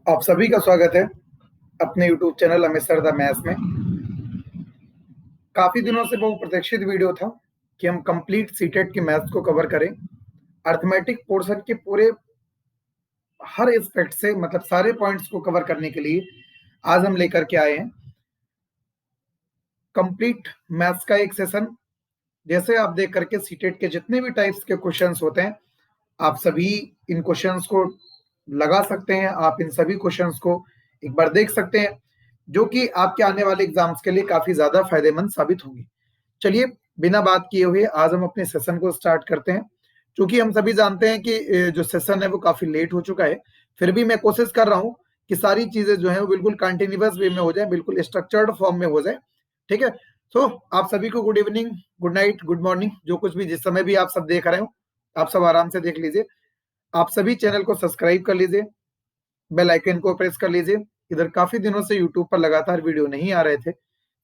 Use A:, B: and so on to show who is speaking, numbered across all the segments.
A: आप सभी का स्वागत है अपने YouTube channel Amit sir the maths में। काफ़ी दिनों से बहुप्रतीक्षित वीडियो था कि हम कंप्लीट सीटेट की मैथ्स को कवर करें। अरिथमेटिक पोर्शन के पूरे हर एस्पेक्ट से मतलब सारे पॉइंट्स को कवर करने के लिए आज हम लेकर के आए हैं कंप्लीट मैथ्स का एक सेशन। जैसे आप देख करके सीटेट के जितने भी टाइप्स के क्वेश्चंस होते हैं, आप सभी इन क्वेश्चंस को लगा सकते हैं। आप इन सभी क्वेश्चंस को एक बार देख सकते हैं, जो कि आपके आने वाले एग्जाम्स के लिए काफी ज्यादा फायदेमंद साबित होंगे। चलिए बिना बात किए हुए आज हम अपने सेशन को स्टार्ट करते हैं। क्योंकि हम सभी जानते हैं कि जो सेशन है वो काफी लेट हो चुका है, फिर भी मैं कोशिश कर रहा हूँ कि सारी चीजें जो है वो बिल्कुल कंटिन्यूअस वे में हो जाए, बिल्कुल स्ट्रक्चर्ड फॉर्म में हो जाए। ठीक है, तो आप सभी को good evening, good night, good morning, जो कुछ भी जिस समय भी आप सब देख रहे हो, आप सब आराम से देख लीजिए। आप सभी चैनल को सब्सक्राइब कर लीजिए, बेल आइकन को प्रेस कर लीजिए। इधर काफी दिनों से यूट्यूब पर लगातार वीडियो नहीं आ रहे थे,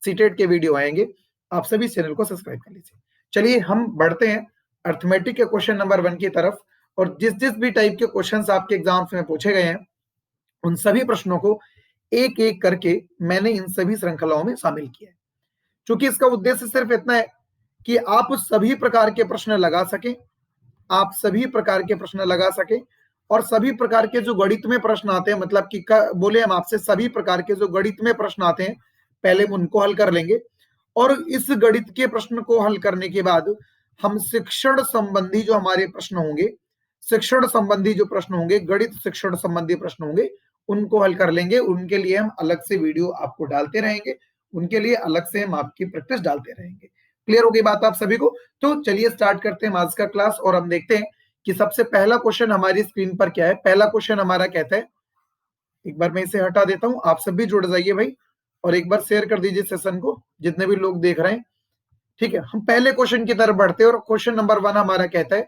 A: सीटेट के वीडियो आएंगे, आप सभी चैनल को सब्सक्राइब कर लीजिए। चलिए हम बढ़ते हैं अर्थमेटिक के क्वेश्चन नंबर 1 की तरफ। और जिस जिस भी टाइप के क्वेश्चंस आपके एग्जाम्स में पूछे गए हैं, उन सभी प्रश्नों को एक एक करके मैंने इन सभी श्रृंखलाओं में शामिल किया है। क्योंकि इसका उद्देश्य सिर्फ इतना है कि आप सभी प्रकार के प्रश्न लगा सकें, आप सभी प्रकार के प्रश्न लगा सके। और सभी प्रकार के जो गणित में प्रश्न आते हैं, मतलब कि बोले हम आपसे सभी प्रकार के जो गणित में प्रश्न आते हैं, पहले हम उनको हल कर लेंगे। और इस गणित के प्रश्न को हल करने के बाद हम शिक्षण संबंधी जो हमारे प्रश्न होंगे, शिक्षण संबंधी जो प्रश्न होंगे, गणित शिक्षण संबंधी प्रश्न होंगे, उनको हल कर लेंगे। उनके लिए हम अलग से वीडियो आपको डालते रहेंगे, उनके लिए अलग से हम आपकी प्रैक्टिस डालते रहेंगे। क्लियर हो गई बात आप सभी को? तो चलिए स्टार्ट करते हैं आज का क्लास। और हम देखते हैं कि सबसे पहला क्वेश्चन हमारी स्क्रीन पर क्या है। पहला क्वेश्चन हमारा कहता है, एक बार मैं इसे हटा देता हूं, आप सब भी जुड़ जाइए भाई, और एक बार शेयर कर दीजिए सेशन को, जितने भी लोग देख रहे हैं। ठीक है, हम पहले क्वेश्चन की तरफ बढ़ते हैं। और क्वेश्चन नंबर 1 हमारा कहता है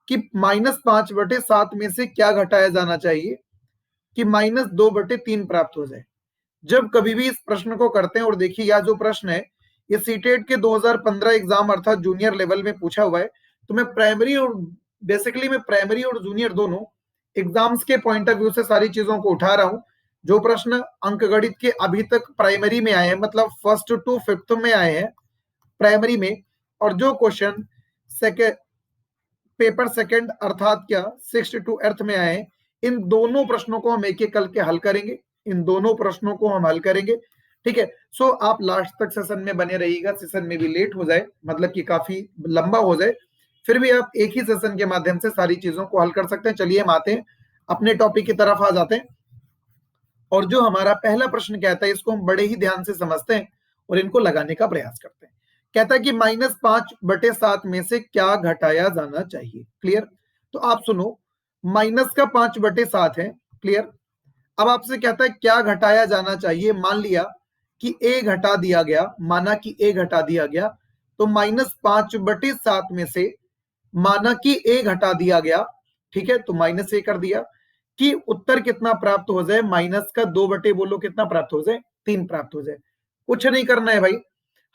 A: कि -5/7 में से क्या घटाया जाना चाहिए कि -2/3 प्राप्त हो जाए। जब कभी भी इस प्रश्न को करते हैं, और देखिए यह जो प्रश्न है ये सीटेट के 2015 एग्जाम अर्थात जूनियर लेवल में पूछा हुआ है। तो मैं प्राइमरी और बेसिकली मैं प्राइमरी और जूनियर दोनों एग्जाम्स के पॉइंट ऑफ व्यू से सारी चीजों को उठा रहा हूं। जो प्रश्न अंकगणित के अभी तक प्राइमरी में आए हैं, मतलब 1st to 5th में आए हैं प्राइमरी में, और जो क्वेश्चन सेकेंड पेपर सेकंड अर्थात क्या 6th to 8th में आए हैं, इन दोनों प्रश्नों को हम एक एक करके हल करेंगे। इन दोनों प्रश्नों को हम हल करेंगे। ठीक है, सो आप लास्ट तक सेशन में बने रहिएगा। सेशन में भी लेट हो जाए, मतलब कि काफी लंबा हो जाए, फिर भी आप एक ही सेशन के माध्यम से सारी चीजों को हल कर सकते हैं। चलिए हम आते हैं अपने टॉपिक की तरफ, आ जाते हैं। और जो हमारा पहला प्रश्न कहता है, इसको हम बड़े ही ध्यान से समझते हैं और इनको लगाने का प्रयास करते हैं। कहता है कि -5/7 में से क्या घटाया जाना चाहिए। क्लियर? तो आप सुनो, माइनस का 5/7 है। क्लियर? अब आपसे कहता है क्या घटाया जाना चाहिए। मान लिया कि ए घटा दिया गया, माना कि ए घटा दिया गया, तो -5/7 में से माना कि ए घटा दिया गया, ठीक है, तो -a कर दिया कि उत्तर कितना प्राप्त हो जाए, माइनस का 2 बोलो कितना प्राप्त हो जाए, 3 प्राप्त हो जाए। कुछ नहीं करना है भाई,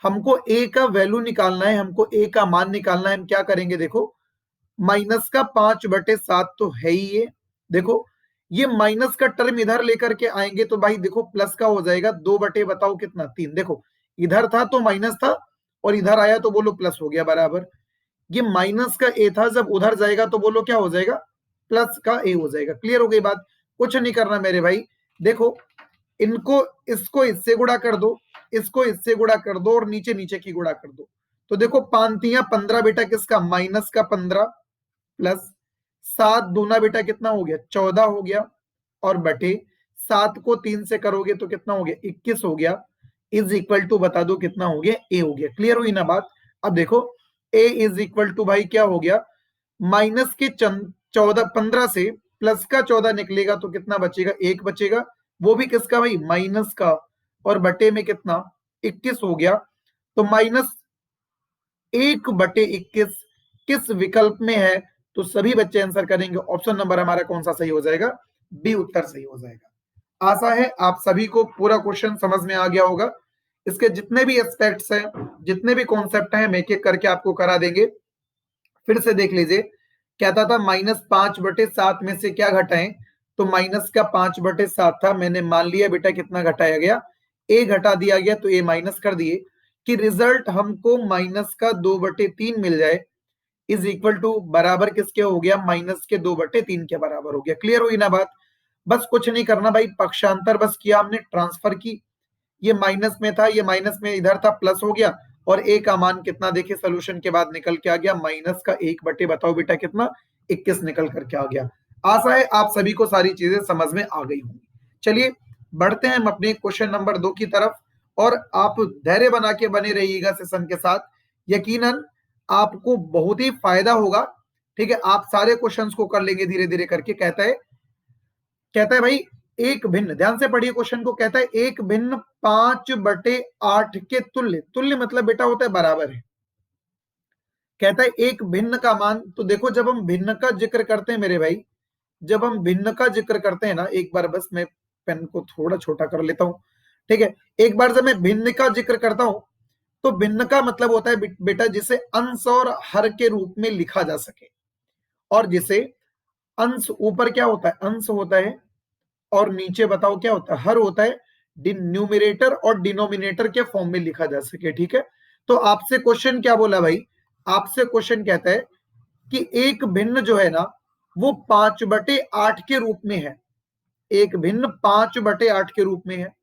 A: हमको ए का वैल्यू निकालना है, हमको ए का मान निकालना है। हम क्या करेंगे, देखो माइनस का 5/7 तो है ही ये। देखो ये माइनस का टर्म इधर लेकर के आएंगे तो भाई देखो प्लस का हो जाएगा, 2 बताओ कितना, 3। देखो इधर था तो माइनस था, और इधर आया तो बोलो प्लस हो गया बराबर। ये माइनस का ए था, जब उधर जाएगा तो बोलो क्या हो जाएगा, प्लस का ए हो जाएगा। क्लियर हो गई बात? कुछ नहीं करना मेरे भाई, देखो इनको इसको इससे गुणा कर दो, इसको इससे गुणा कर दो, और नीचे नीचे की गुणा कर दो। तो देखो 5×3 बेटा किसका, -15 प्लस 7×2 बेटा कितना हो गया, 14 हो गया, और बटे 7 को 3 से करोगे तो कितना हो गया, 21 हो गया। इज इक्वल टू बता दो कितना हो गया, ए हो गया। क्लियर हुई ना बात? अब देखो ए इज इक्वल टू भाई क्या हो गया, माइनस के 15 से प्लस का 14 निकलेगा तो कितना बचेगा, 1 बचेगा, वो भी किसका भाई, माइनस का, और बटे में कितना 21 हो गया। तो -1/21 किस विकल्प में है? तो सभी बच्चे आंसर करेंगे ऑप्शन नंबर हमारा कौन सा सही हो जाएगा, बी उत्तर सही हो जाएगा। आशा है आप सभी को पूरा क्वेश्चन समझ में आ गया होगा। इसके जितने भी एस्पेक्ट्स हैं, जितने भी कॉन्सेप्ट हैं, हम एक एक करके आपको करा देंगे। फिर से देख लीजिए, कहता था -5/7 में से क्या घटाएं, तो माइनस का 5/7 था, मैंने मान लिया बेटा कितना घटाया गया, a घटा दिया गया, तो a माइनस कर दिए कि रिजल्ट हमको माइनस का 2/3 मिल जाए, इज इक्वल टू बराबर किसके हो गया, माइनस के 2/3 के बराबर हो गया। क्लियर हुई ना बात? बस कुछ नहीं करना भाई, पक्षांतर बस किया हमने, ट्रांसफर की, ये माइनस में था, ये माइनस में इधर था, प्लस हो गया, और ए का मान कितना देखिए सोल्यूशन के बाद निकल के आ गया, माइनस का 1 बताओ बेटा कितना, 21 निकल करके आ गया। आशा है आप सभी को सारी चीजें समझ में आ गई होंगी। चलिए बढ़ते हैं हम अपने क्वेश्चन नंबर 2 की तरफ, और आप धैर्य बना के बने रहिएगा सेशन के साथ, यकीनन आपको बहुत ही फायदा होगा। ठीक है, आप सारे क्वेश्चंस को कर लेंगे धीरे धीरे करके। कहता है भाई एक भिन्न, ध्यान से पढ़िए क्वेश्चन को, कहता है एक भिन्न 5/8 के तुल्य, तुल्य मतलब बेटा होता है बराबर है। कहता है एक भिन्न का मान, तो देखो जब हम भिन्न का जिक्र करते हैं मेरे भाई, जब हम भिन्न का जिक्र करते हैं ना, एक बार बस मैं पेन को थोड़ा छोटा कर लेता हूं, ठीक है, एक बार जब मैं भिन्न का जिक्र करता हूं, तो भिन्न का मतलब होता है बेटा जिसे अंश और हर के रूप में लिखा जा सके, और जिसे अंश ऊपर क्या होता है, अंश होता है, और नीचे बताओ क्या होता है, हर होता है, न्यूमिनेटर और डिनोमिनेटर के फॉर्म में लिखा जा सके। ठीक है, तो आपसे क्वेश्चन क्या बोला भाई, आपसे क्वेश्चन कहता है कि एक भिन्न जो है ना वो 5/8 के रूप में है, एक भिन्न 5/8 के रूप में है,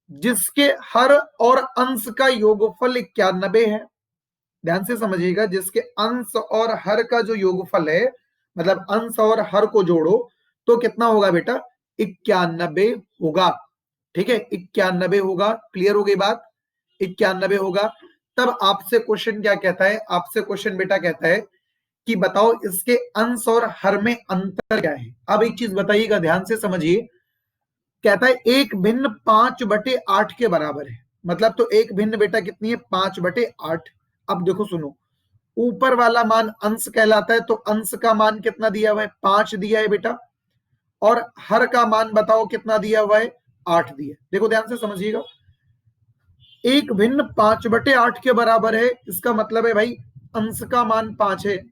A: जिसके हर और अंश का योगफल 91 है। ध्यान से समझिएगा, जिसके अंश और हर का जो योगफल है, मतलब अंश और हर को जोड़ो तो कितना होगा बेटा, 91 होगा। ठीक है, 91 होगा। क्लियर हो गई बात, 91 होगा। तब आपसे क्वेश्चन क्या कहता है, आपसे क्वेश्चन बेटा कहता है कि बताओ इसके अंश और हर में अंतर क्या है। अब एक चीज बताइएगा, ध्यान से समझिए, कहता है एक भिन्न 5/8 के बराबर है, मतलब तो एक भिन्न बेटा कितनी है, 5/8। अब देखो सुनो, ऊपर वाला मान अंश कहलाता है, तो अंश का मान कितना दिया हुआ है, 5 दिया है बेटा, और हर का मान बताओ कितना दिया हुआ है, 8 दिया। देखो ध्यान से समझिएगा, एक भिन्न 5/8 के बराबर है, इसका मतलब है भाई अंश का मान 5 है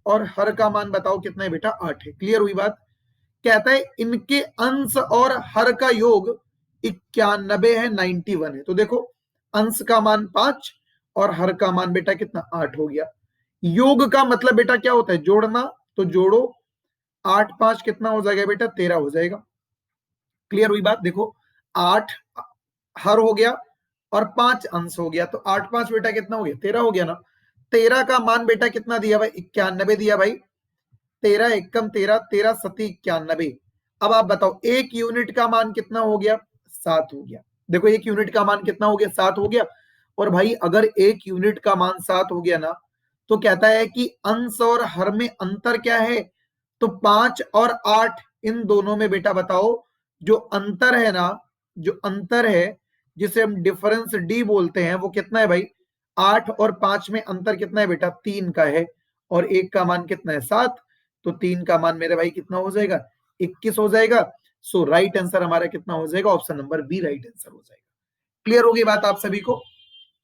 A: और हर का मान बताओ कितना है बेटा, 8 है। क्लियर हुई बात? कहता है इनके अंश और हर का योग 91 है, 91 है। तो देखो अंश का मान 5 और हर का मान बेटा कितना, 8 हो गया। योग का मतलब बेटा क्या होता है, जोड़ना, तो जोड़ो, 8 5 कितना हो जाएगा बेटा, 13 हो जाएगा। क्लियर हुई बात? देखो 8 हर हो गया और 5 अंश हो गया, तो 8 5 बेटा कितना हो गया, 13 हो गया ना। 13 का मान बेटा कितना दिया भाई, 91 दिया भाई, 13 एकम 13, 13 सती 91। अब आप बताओ एक यूनिट का मान कितना हो गया, 7 हो गया। देखो एक यूनिट का मान कितना हो गया, 7 हो गया। और भाई अगर एक यूनिट का मान 7 हो गया ना, तो कहता है कि अंश और हर में अंतर क्या है, तो 5 और 8 इन दोनों में बेटा बताओ जो अंतर है ना, जो अंतर है जिसे हम डिफरेंस डी बोलते हैं, वो कितना है भाई, 8 और 5 में अंतर कितना है बेटा, 3 का है, और एक का मान कितना है, 7, तो 3 का मान मेरे भाई कितना हो जाएगा, 21 हो जाएगा। सो राइट आंसर हमारा कितना हो जाएगा, option number B right answer हो जाएगा। क्लियर होगी बात आप सभी को?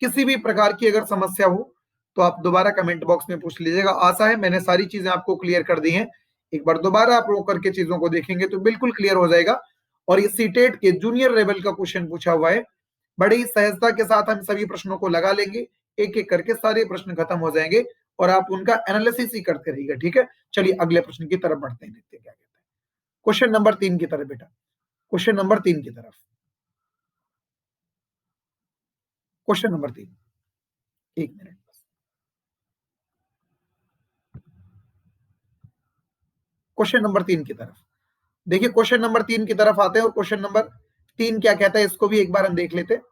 A: किसी भी प्रकार की अगर समस्या हो तो आप दोबारा कमेंट बॉक्स में पूछ लीजिएगा। आशा है मैंने सारी चीजें आपको क्लियर कर दी हैं, एक बार दोबारा आप लोग करके चीजों को देखेंगे तो बिल्कुल क्लियर हो जाएगा। और ये सीटेट के जूनियर लेवल का क्वेश्चन पूछा हुआ है, बड़ी सहजता के साथ हम सभी प्रश्नों को लगा लेंगे, एक एक करके सारे प्रश्न खत्म हो जाएंगे और आप उनका एनालिसिस ही करते रहिएगा। ठीक है, चलिए अगले प्रश्न की तरफ बढ़ते हैं, देखते हैं क्या कहते हैं। क्वेश्चन नंबर 3 की तरफ बेटा, क्वेश्चन नंबर 3 की तरफ, क्वेश्चन नंबर 3, एक मिनट, क्वेश्चन नंबर 3 की तरफ देखिए, क्वेश्चन नंबर 3 की तरफ आते हैं और क्वेश्चन नंबर 3 क्या कहता है इसको भी एक बार हम देख लेते हैं।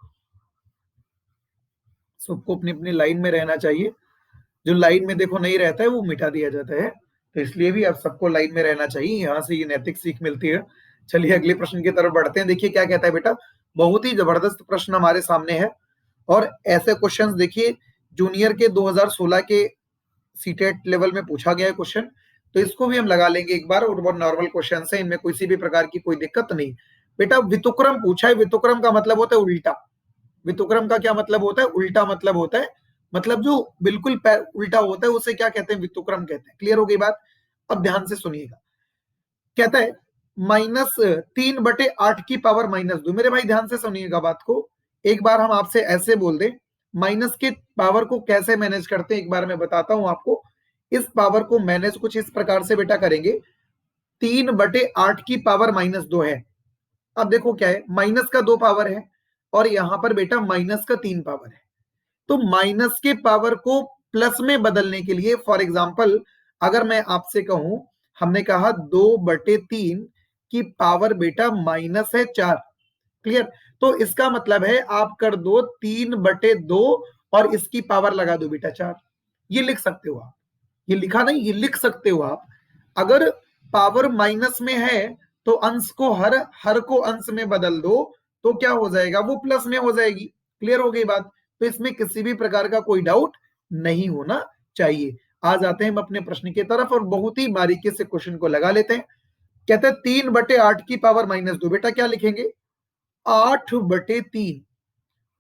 A: सबको अपनी अपनी लाइन में रहना चाहिए, जो लाइन में देखो नहीं रहता है वो मिटा दिया जाता है, तो इसलिए भी आप सबको लाइन में रहना चाहिए, यहां से ये नैतिक सीख मिलती है। चलिए अगले प्रश्न की तरफ बढ़ते हैं। देखिए क्या कहता है बेटा, बहुत ही जबरदस्त प्रश्न हमारे सामने है, और ऐसे क्वेश्चंस देखिए जूनियर के 2016 के सीटेट लेवल में पूछा गया है क्वेश्चन, तो इसको भी हम लगा लेंगे एक बार, और बहुत नॉर्मल क्वेश्चन है, इनमें किसी भी प्रकार की कोई दिक्कत नहीं। बेटा वितुक्रम पूछा है, वितुक्रम का मतलब होता है उल्टा, वितुक्रम का क्या मतलब होता है, उल्टा मतलब होता है, मतलब जो बिल्कुल उल्टा होता है उसे क्या कहते हैं, वितुक्रम कहते हैं। क्लियर हो गई बात? अब ध्यान से सुनिएगा, कहता है -3/8 की पावर -2। मेरे भाई ध्यान से सुनिएगा बात को। एक बार हम आपसे ऐसे बोल दें, माइनस के पावर को कैसे मैनेज करते हैं एक बार मैं बताता हूं आपको। इस पावर को मैनेज कुछ इस प्रकार से बेटा करेंगे, 3/8 की पावर -2 है। अब देखो क्या है, माइनस का 2 पावर है और यहां पर बेटा माइनस का 3 पावर है। तो माइनस के पावर को प्लस में बदलने के लिए, फॉर एग्जाम्पल अगर मैं आपसे कहूं, हमने कहा 2/3 की पावर बेटा माइनस है 4। क्लियर? तो इसका मतलब है आप कर दो 3/2 और इसकी पावर लगा दो बेटा 4। ये लिख सकते हो आप, ये लिखा नहीं, ये लिख सकते हो आप। अगर पावर माइनस में है तो अंश को हर हर को अंश में बदल दो, तो क्या हो जाएगा, वो प्लस में हो जाएगी। क्लियर हो गई बात? तो इसमें किसी भी प्रकार का कोई डाउट नहीं होना चाहिए। आ जाते हैं हम अपने प्रश्न की तरफ और बहुत ही बारीकी से क्वेश्चन को लगा लेते हैं। कहते हैं 3/8 की पावर -2। बेटा क्या लिखेंगे, 8/3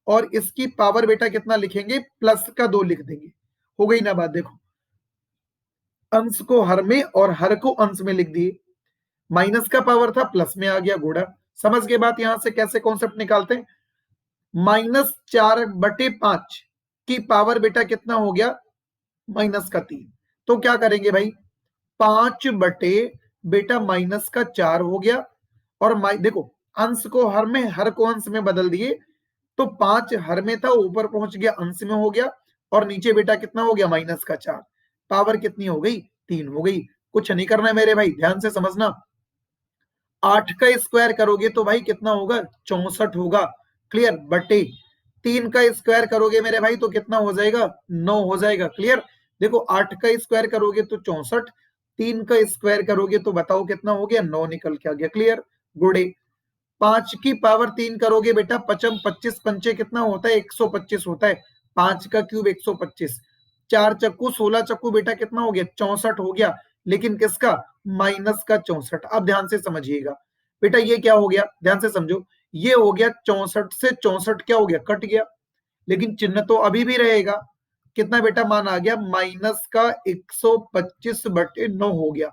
A: और इसकी पावर बेटा कितना लिखेंगे, प्लस का 2 लिख देंगे। हो गई ना बात? देखो, अंश को हर में और हर को अंश में लिख दिए। माइनस का पावर था, प्लस में आ गया गुणा। समझ के बात? यहां से कैसे कॉन्सेप्ट निकालते हैं, -4/5 की पावर बेटा कितना हो गया, -3। तो क्या करेंगे भाई, 5 बटे बेटा -4 हो गया। और देखो, अंश को हर में हर को अंश में बदल दिए, तो 5 हर में था, ऊपर पहुंच गया अंश में हो गया, और नीचे बेटा कितना हो गया, -4। पावर कितनी हो गई, 3 हो गई। कुछ नहीं करना है मेरे भाई, ध्यान से समझना। 8 का स्क्वायर करोगे तो भाई कितना होगा, 64 होगा। क्लियर? बटे 3 का स्क्वायर करोगे मेरे भाई तो कितना हो जाएगा, 9 हो जाएगा। क्लियर? देखो, 8 का स्क्वायर करोगे तो 64, 3 का स्क्वायर करोगे तो बताओ कितना हो गया, 9 निकल के आ गया। क्लियर? गुड़े 5 की पावर 3 करोगे बेटा, पचम 25 पंचे कितना होता है, 125 होता है। 5 का क्यूब 125, 4 चक्कू 16 चक्कू बेटा कितना हो गया, 64 हो गया। लेकिन किसका, माइनस का 64। अब ध्यान से समझिएगा बेटा, ये क्या हो गया, ध्यान से समझो। ये हो गया 64 से 64 क्या हो गया, कट गया, लेकिन चिन्ह तो अभी भी रहेगा। कितना बेटा मान आ गया, माइनस का 125/9 हो गया।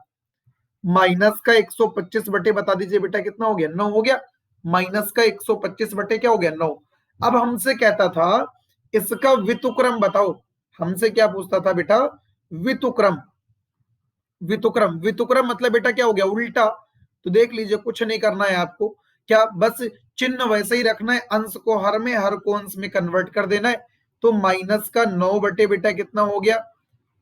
A: माइनस का 125 बटे बता दीजिए बेटा कितना हो गया, 9 हो गया। माइनस का 125 बटे क्या हो गया, 9। अब हमसे कहता था इसका वितुक्रम बताओ। हमसे क्या पूछता था बेटा, वितुक्रम। वितुक्रम, वितुक्रम मतलब बेटा क्या हो गया, उल्टा। तो देख लीजिए, कुछ नहीं करना है आपको, क्या बस चिन्ह वैसे ही रखना है, अंश को हर में हर को अंश में कन्वर्ट कर देना है। तो माइनस का 9 बटे बेटा कितना हो गया,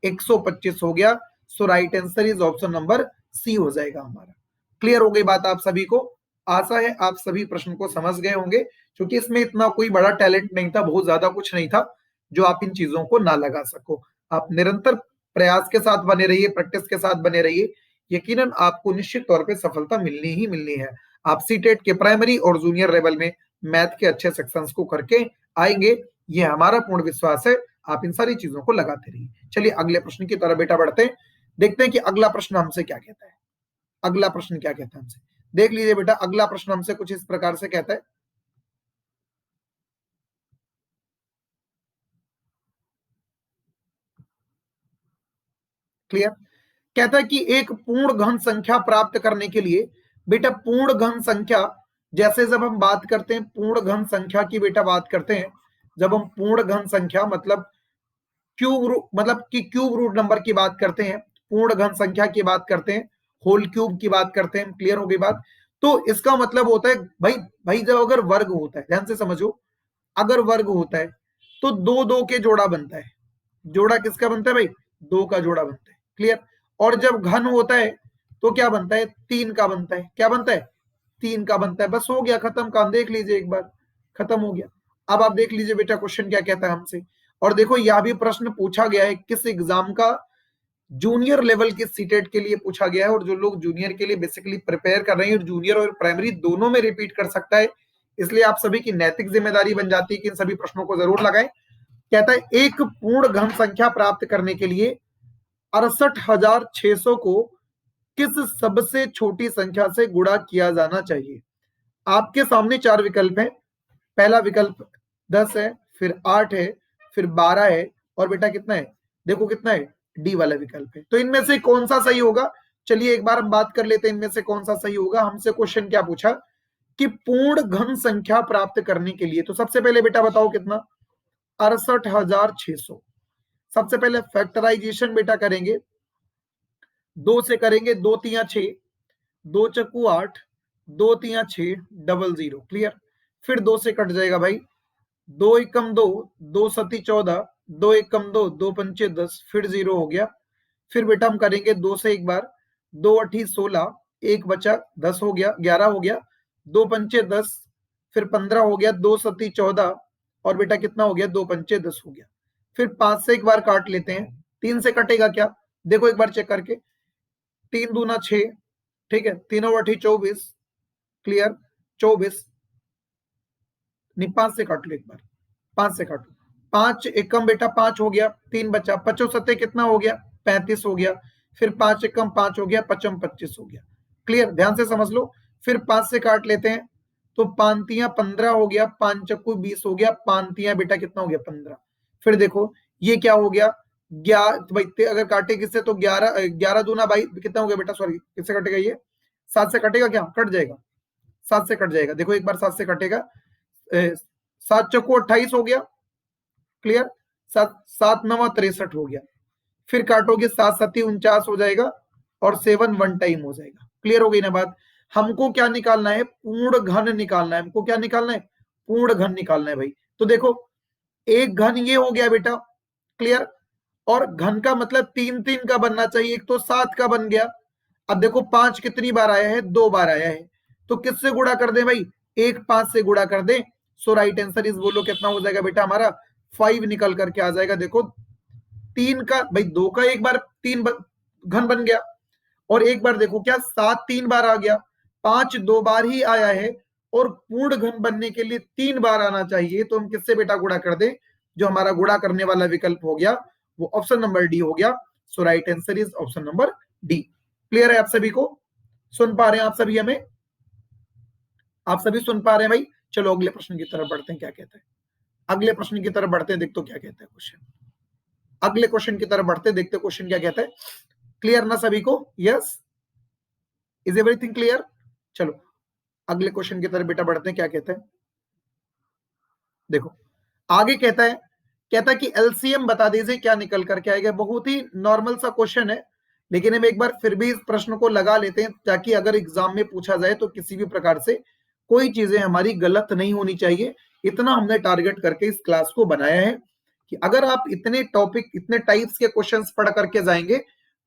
A: 125 हो गया। So right answer is option number C हो जाएगा हमारा। क्लियर हो गई बात आप सभी को? आशा है आप सभी प्रश्न को समझ गए होंगे, क्योंकि इसमें इतना कोई बड़ा टैलेंट नहीं था, बहुत ज्यादा कुछ नहीं था जो आप इन चीजों को ना लगा सको। आप निरंतर प्रयास के साथ बने रहिए, प्रैक्टिस के साथ बने रहिए, यकीनन आपको निश्चित तौर पे सफलता मिलनी ही मिलनी है। आप सीटेट के प्राइमरी और जूनियर लेवल में मैथ के अच्छे सेक्शंस को करके आएंगे, ये हमारा पूर्ण विश्वास है। आप इन सारी चीजों को लगाते रहिए। चलिए अगले प्रश्न की तरफ बेटा बढ़ते हैं, देखते हैं कि अगला प्रश्न हमसे क्या कहता है। अगला प्रश्न क्या कहता है हमसे, देख लीजिए बेटा। अगला प्रश्न हमसे कुछ इस प्रकार से कहता है, क्लियर? कहता है कि एक पूर्ण घन संख्या प्राप्त करने के लिए बेटा, पूर्ण घन संख्या, जैसे जब हम बात करते हैं पूर्ण घन संख्या की बेटा बात करते हैं, जब हम पूर्ण घन संख्या मतलब क्यूब रूट, मतलब कि क्यूब रूट नंबर की बात करते हैं, पूर्ण घन संख्या की बात करते हैं, होल क्यूब की बात करते हैं। क्लियर हो गई बात? तो इसका मतलब होता है भाई, जब अगर वर्ग होता है, ध्यान से समझो, अगर वर्ग होता है तो दो दो के जोड़ा बनता है। जोड़ा किसका बनता है भाई, दो का जोड़ा बनता है। क्लियर? और जब घन होता है तो क्या बनता है, तीन का बनता है। क्या बनता है, तीन का बनता है। बस हो गया, खत्म काम। देख लीजिए एक बार, खत्म हो गया। अब आप देख लीजिए बेटा क्वेश्चन क्या कहता है हमसे। और देखो, यह भी प्रश्न पूछा गया है किस एग्जाम का, जूनियर लेवल के सीटेट के लिए पूछा गया है। और जो लोग जूनियर के लिए बेसिकली प्रिपेयर कर रहे हैं, और जूनियर और प्राइमरी दोनों में रिपीट कर सकता है, इसलिए आप सभी की नैतिक जिम्मेदारी बन जाती है कि इन सभी प्रश्नों को जरूर लगाएं। कहता है एक पूर्ण घन संख्या प्राप्त करने के लिए 68,600 को किस सबसे छोटी संख्या से गुणा किया जाना चाहिए। आपके सामने चार विकल्प हैं। पहला विकल्प 10 है, फिर 8 है, फिर 12 है, और बेटा कितना है, देखो कितना है, डी वाला विकल्प है। तो इनमें से कौन सा सही होगा, चलिए एक बार हम बात कर लेते हैं इनमें से कौन सा सही होगा। हमसे क्वेश्चन क्या पूछा कि पूर्ण घन संख्या प्राप्त करने के लिए, तो सबसे पहले बेटा बताओ कितना, 68,600। सबसे पहले फैक्टराइजेशन बेटा करेंगे, 2 से करेंगे, 2 तिया 6, 2 चक्कू 8, 2 तिया 6, डबल 0, क्लियर। फिर 2 से कट जाएगा भाई, 2 एकम 2, 2 सती 14, 2 एकम 2, 2 पंचे 10, फिर 0 हो गया। फिर बेटा हम करेंगे 2 से एक बार, 2 अठी 16, एक बचा 10 हो गया, 11 हो गया, 2 पंचे 10, फिर 15 हो गया, 2 सती 14, और बेटा कितना हो गया, 2 पंचे 10 हो गया। फिर 5 से एक बार काट लेते हैं, 3 से कटेगा क्या, देखो एक बार चेक करके, 3 दूना 6, ठीक है, 3 अठी 24, क्लियर, 24, नहीं 5 से काट लो एक बार, 5 से काटो, 5 एकम बेटा 5 हो गया, 3 बचा, 5 सत्ते कितना हो गया, 35 हो गया। फिर 5 एकम 5 हो गया, 5 25 हो गया, क्लियर, ध्यान से समझ लो। फिर 5 से काट लेते हैं, तो 5 तिया 15 हो गया, 5 चक्कू 20 हो गया, 5 तिया बेटा कितना हो गया, 15। फिर देखो ये क्या हो गया, 11, तो भाई अगर काटे किससे तो 11, 11 दूना 22, कितना हो गया बेटा, सॉरी किससे कटेगा ये, 7 से कटेगा क्या, कट जाएगा, 7 से कट जाएगा, देखो एक बार 7 से कटेगा, 7 चक्कू 28 हो गया, क्लियर, 7 9 63 हो गया। फिर काटोगे 7 7 49 हो जाएगा, और 7 वन टाइम हो जाएगा, क्लियर हो गई ना बात। हमको क्या निकालना है, पूर्ण घन निकालना है, हमको क्या निकालना है, पूर्ण घन निकालना है भाई। तो देखो एक घन ये हो गया बेटा, क्लियर, और घन का मतलब 3 3 का बनना चाहिए, एक तो 7 का बन गया। अब देखो 5 कितनी बार आया है, 2 बार आया है, तो किससे गुणा कर दे भाई, 1 5 से गुणा कर दे। सो राइट आंसर इज, बोलो कितना हो जाएगा बेटा हमारा, 5 निकल करके आ जाएगा। देखो 3 का भाई, 2 का एक बार 3 घन बन गया, और एक बार देखो क्या 7 3 बार आ गया, 5 2 बार ही आया है, और पूर्ण घन बनने के लिए 3 बार आना चाहिए। तो हम किससे बेटा गुणा कर दे, जो हमारा गुणा करने वाला विकल्प हो गया वो ऑप्शन नंबर डी हो गया। So right answer is option number D. Clear है आप सभी को, सुन पा रहे हैं आप सभी हमें, आप सभी सुन पा रहे हैं भाई। चलो अगले प्रश्न की तरफ बढ़ते हैं, क्या कहते हैं, अगले प्रश्न की तरफ बढ़ते हैं, देख तो क्या कहते हैं क्वेश्चन, अगले क्वेश्चन की तरफ बढ़ते, देखते क्वेश्चन क्या कहता है। क्लियर ना सभी को, यस, इज एवरीथिंग क्लियर। चलो अगले क्वेश्चन की तरफ बेटा बढ़ते हैं, क्या कहते हैं, देखो आगे कहता है कि एलसीएम बता दीजिए क्या निकल करके आएगा। बहुत ही नॉर्मल सा क्वेश्चन है, लेकिन हम एक बार फिर भी इस प्रश्न को लगा लेते हैं, ताकि अगर एग्जाम में पूछा जाए तो किसी भी प्रकार से कोई चीजें हमारी गलत नहीं होनी चाहिए। इतना हमने टारगेट करके इस क्लास को बनाया है कि अगर आप इतने टॉपिक, इतने टाइप्स के क्वेश्चंस पढ़ करके जाएंगे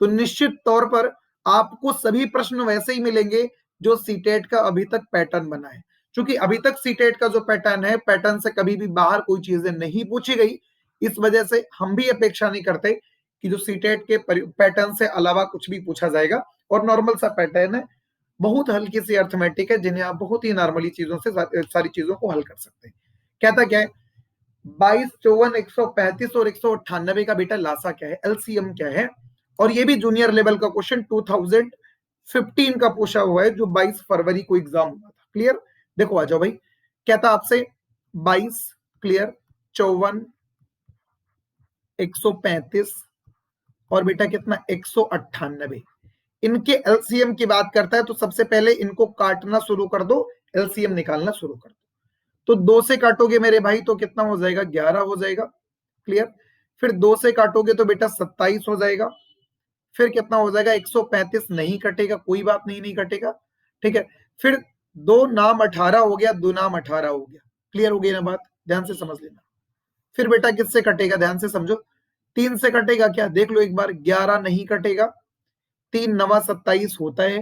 A: तो निश्चित तौर पर आपको सभी प्रश्न वैसे ही मिलेंगे जो सीटेट का अभी तक पैटर्न बना है। क्योंकि अभी तक सीटेट का जो पैटर्न है, पैटर्न से कभी भी बाहर कोई चीजें नहीं पूछी गई, इस वजह से हम भी अपेक्षा नहीं करते कि जो सीटेट के पैटर्न से अलावा कुछ भी पूछा जाएगा। और नॉर्मल सा पैटर्न है, बहुत हल्की सी अर्थमेटिक है, जिन्हें आप बहुत ही नॉर्मली चीजों से सारी चीजों को हल कर सकते हैं। कहता क्या है, 22 54 135 और 198 का बेटा लासा क्या है, एलसीएम क्या है। और ये भी जूनियर लेवल का क्वेश्चन 2015 का पूछा हुआ है, जो 22 फरवरी को एग्जाम हुआ था, क्लियर। देखो आ जाओ भाई, कहता आपसे 22, क्लियर, 54 135 और बेटा कितना 198, इनके एलसीएम की बात करता है। तो सबसे पहले इनको काटना शुरू कर दो, एलसीएम निकालना शुरू कर दो। तो 2 से काटोगे मेरे भाई तो कितना हो जाएगा, 11 हो जाएगा, क्लियर। फिर 2 से काटोगे तो बेटा 27 हो जाएगा। फिर कितना हो जाएगा, 135 नहीं कटेगा, कोई बात नहीं, नहीं कटेगा, ठीक है। फिर 2 नाम 18 हो गया, 2 नाम 18 हो गया, क्लियर हो गई ना बात, ध्यान से समझ लेना। फिर बेटा किससे कटेगा, ध्यान से समझो, 3 से कटेगा क्या, देख लो एक बार, 11 नहीं कटेगा, 3 नवा 27 होता है।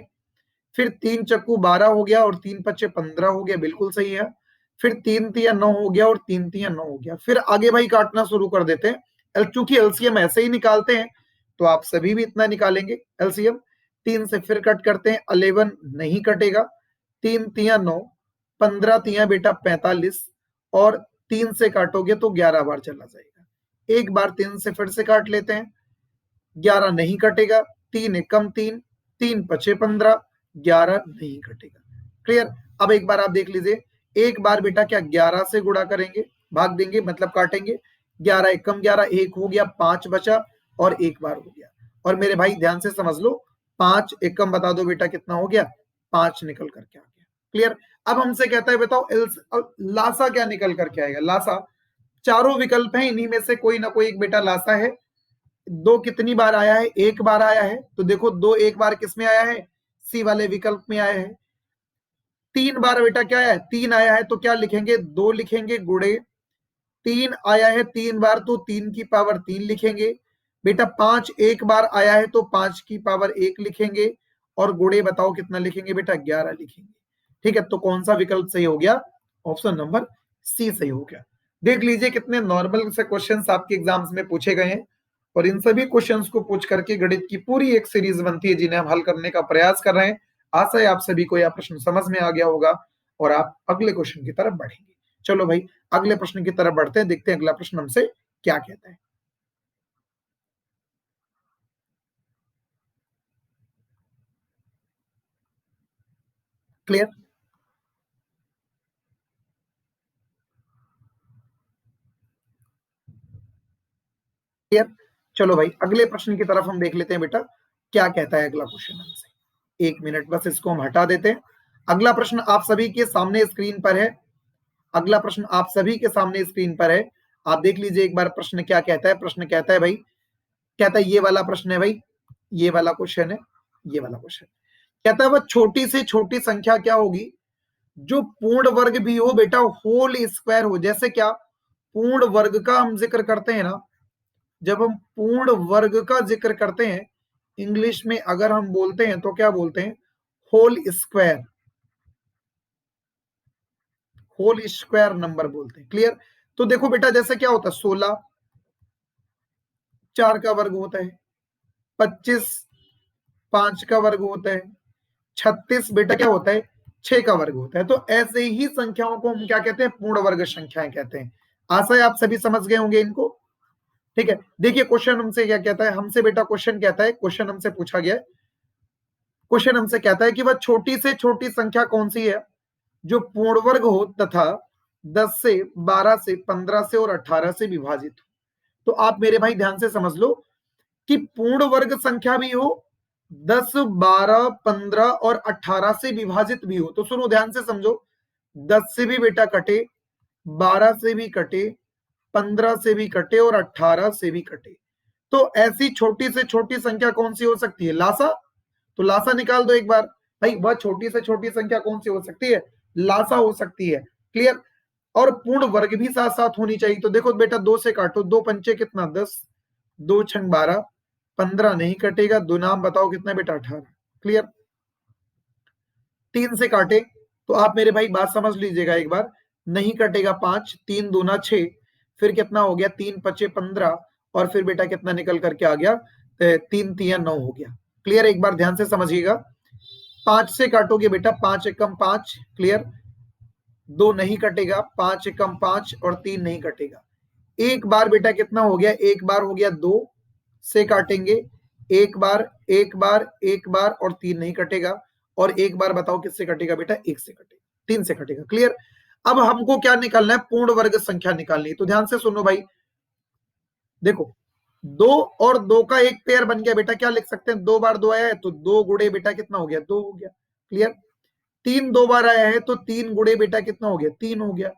A: फिर 3 चक्कू 12 हो गया, और 3 पच्चे 15 हो गया, बिल्कुल सही है। फिर 3 तिया 9 हो गया, और 3 तिया 9 हो गया। फिर आगे भाई काटना शुरू कर देते हैं, चूंकि एलसीएम ऐसे ही निकालते हैं तो आप सभी भी इतना निकालेंगे एलसीएम। 3 से फिर कट करते हैं, 11 नहीं कटेगा, 3 तिया 9, 15 तिया बेटा 45, और 3 से काटोगे तो 11 बार चला जाएगा। एक बार 3 से फिर से काट लेते हैं, 11 नहीं कटेगा, 3 एकम 3, 3 पचे 15, 11 नहीं कटेगा, क्लियर। अब एक बार आप देख लीजिए, एक बार बेटा क्या 11 से गुणा करेंगे, भाग देंगे मतलब काटेंगे, 11 एकम 11, 1 हो गया, 5 बचा, और एक बार हो गया। और मेरे भाई ध्यान से समझ लो, 5 एकम बता दो बेटा कितना हो गया, 5 निकल करके आ गया। क्लियर। अब हमसे कहता है बताओ लासा क्या निकल करके आएगा। लासा, चारों विकल्प हैं, इन्हीं में से कोई ना कोई एक बेटा लासा है। दो कितनी बार आया है, एक बार आया है, तो देखो दो एक बार किस में आया है, सी वाले विकल्प में आया है। तीन बार बेटा क्या आया है, तीन आया है, तो क्या लिखेंगे, दो लिखेंगे गुड़े तीन आया है, तीन बार तो 3 की पावर 3 लिखेंगे बेटा। 5 एक बार आया है तो 5 की पावर 1 लिखेंगे, और गुड़े बताओ कितना लिखेंगे बेटा, 11 लिखेंगे। ठीक है, तो कौन सा विकल्प सही हो गया, ऑप्शन नंबर सी सही हो गया। देख लीजिए कितने नॉर्मल से क्वेश्चंस आपके एग्जाम्स में पूछे गए हैं, और इन सभी क्वेश्चंस को पूछ करके गणित की पूरी एक सीरीज बनती है जिन्हें हम हल करने का प्रयास कर रहे हैं। आशा है आप सभी को यह प्रश्न समझ में आ गया होगा और आप अगले क्वेश्चन की तरफ बढ़ेंगे। चलो भाई अगले प्रश्न की तरफ बढ़ते हैं, देखते हैं अगला प्रश्न हमसे क्या कहता है। क्लियर। क्लियर। चलो भाई अगले प्रश्न की तरफ हम देख लेते हैं बेटा क्या कहता है अगला क्वेश्चन हमसे। 1 मिनट बस इसको हम हटा देते हैं। अगला प्रश्न आप सभी के सामने स्क्रीन पर है। अगला प्रश्न आप सभी के सामने स्क्रीन पर है। आप देख लीजिए एक बार प्रश्न क्या कहता है। प्रश्न कहता है भाई, कहता है ये वाला प्रश्न है भाई, ये वाला क्वेश्चन है, ये वाला क्वेश्चन कहता है वह छोटी से छोटी संख्या क्या होगी जो पूर्ण वर्ग भी हो बेटा, होल स्क्वायर हो। जैसे क्या, पूर्ण वर्ग का हम जिक्र करते हैं ना, जब हम पूर्ण वर्ग का जिक्र करते हैं इंग्लिश में अगर हम बोलते हैं तो क्या बोलते हैं, whole square, whole square number बोलते हैं। क्लियर। तो देखो बेटा जैसे क्या होता है, 16 4 का वर्ग होता है, 25 5 का वर्ग होता है, 36 बेटा क्या होता है, 6 का वर्ग होता है। तो ऐसे ही संख्याओं को हम क्या कहते हैं, पूर्ण वर्ग संख्याएं कहते हैं। आशा है आप सभी समझ गए होंगे इनको। ठीक है, देखिए क्वेश्चन हमसे क्या कहता है, हमसे बेटा क्वेश्चन कहता है, क्वेश्चन हमसे पूछा गया है, क्वेश्चन हमसे कहता है कि वह छोटी से छोटी संख्या कौन सी है जो पूर्ण वर्ग हो तथा 10 से 12 से 15 से और 18 से विभाजित हो। तो आप मेरे भाई ध्यान से समझ लो कि पूर्ण वर्ग संख्या भी हो, 10 12 15 और 18 से विभाजित भी हो। तो सुनो ध्यान से समझो, 10 से भी बेटा कटे, 12 से भी कटे, 15 से भी कटे और 18 से भी कटे। तो ऐसी छोटी से छोटी संख्या कौन सी हो सकती है, लासा। तो लासा निकाल दो एक बार भाई, वह छोटी से छोटी संख्या कौन सी हो सकती है, लासा हो सकती है। क्लियर। और पूर्ण वर्ग भी साथ साथ होनी चाहिए। तो देखो बेटा 2 से काटो, 2 पंचे कितना 10, 2 छंग 12, 15 नहीं कटेगा, दो नाम बताओ कितना बेटा 18। क्लियर। 3 से काटे तो आप मेरे भाई बात समझ लीजिएगा एक बार, नहीं कटेगा 5, 3 दूना 6, फिर कितना हो गया 3 पचे 15, और फिर बेटा कितना निकल करके आ गया, 3 तिया 9 हो गया। क्लियर। एक बार ध्यान से समझिएगा, 5 से काटोगे बेटा, 5 एकम 5। क्लियर। 2 नहीं कटेगा, 5 एकम 5 और 3 नहीं कटेगा। एक बार बेटा कितना हो गया, एक बार हो गया 2 से काटेंगे, एक बार एक बार एक बार और 3 नहीं कटेगा, और एक बार बताओ किससे कटेगा बेटा, 1 से कटेगा, 3 से कटेगा। क्लियर। अब हमको क्या निकालना है, पूर्ण वर्ग संख्या निकालनी है। तो ध्यान से सुनो भाई, देखो 2 और 2 का एक पेयर बन गया बेटा, क्या लिख सकते हैं, 2 बार 2 आया है तो 2 गुड़े बेटा कितना हो गया, 2 हो गया। क्लियर। 3 2 बार आया है तो 3 गुड़े बेटा कितना हो गया, 3 हो गया।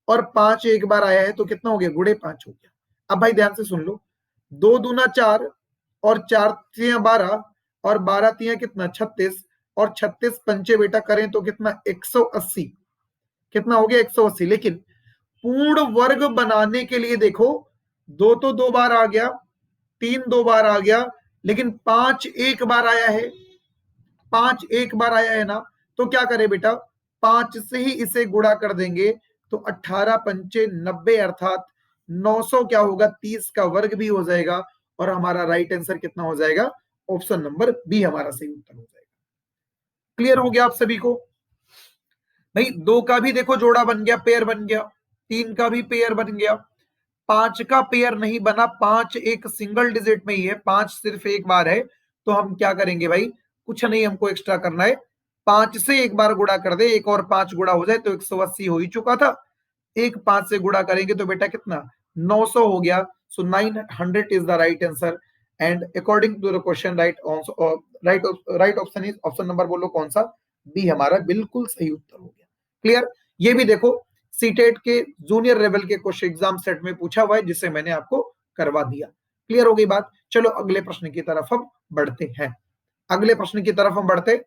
A: और 5 एक बार आया है तो कितना हो गया, गुड़े 5 हो गया। अब भाई ध्यान से सुन लो, 2 दूना 4 और 4 तिया 12 और 12 तिया कितना 36, और 36 पंचे बेटा करें तो कितना 180, कितना हो गया 180। लेकिन पूर्ण वर्ग बनाने के लिए देखो, 2 तो 2 बार आ गया, 3 2 बार आ गया, लेकिन 5 एक बार आया है, 5 एक बार आया है ना, तो क्या करें बेटा, 5 से ही इसे गुणा कर देंगे तो 18 पंचे 90, अर्थात 900 क्या होगा, 30 का वर्ग भी हो जाएगा, और हमारा राइट आंसर कितना हो जाएगा, ऑप्शन नंबर बी हमारा सही उत्तर हो जाएगा। क्लियर हो गया आप सभी को भाई। 2 का भी देखो जोड़ा बन गया, पेयर बन गया, 3 का भी पेयर बन गया, 5 का पेयर नहीं बना, 5 एक सिंगल डिजिट में ही है, 5 सिर्फ एक बार है। तो हम क्या करेंगे भाई, कुछ नहीं हमको एक्स्ट्रा करना है, 5 से एक बार गुणा कर दे, एक और 5 गुणा हो जाए तो 180 हो ही चुका था, एक 5 से गुणा करेंगे तो बेटा कितना 900 हो गया। So 900 is the right answer. And according to the question right option is, option number बोलो कौन सा, बी हमारा बिल्कुल सही उत्तर हो गया। क्लियर। ये भी देखो सीटेट के जूनियर लेवल के क्वेश्चन एग्जाम सेट में पूछा हुआ है, जिससे मैंने आपको करवा दिया। क्लियर हो गई बात। चलो अगले प्रश्न की तरफ हम बढ़ते हैं। अगले प्रश्न की तरफ हम बढ़ते।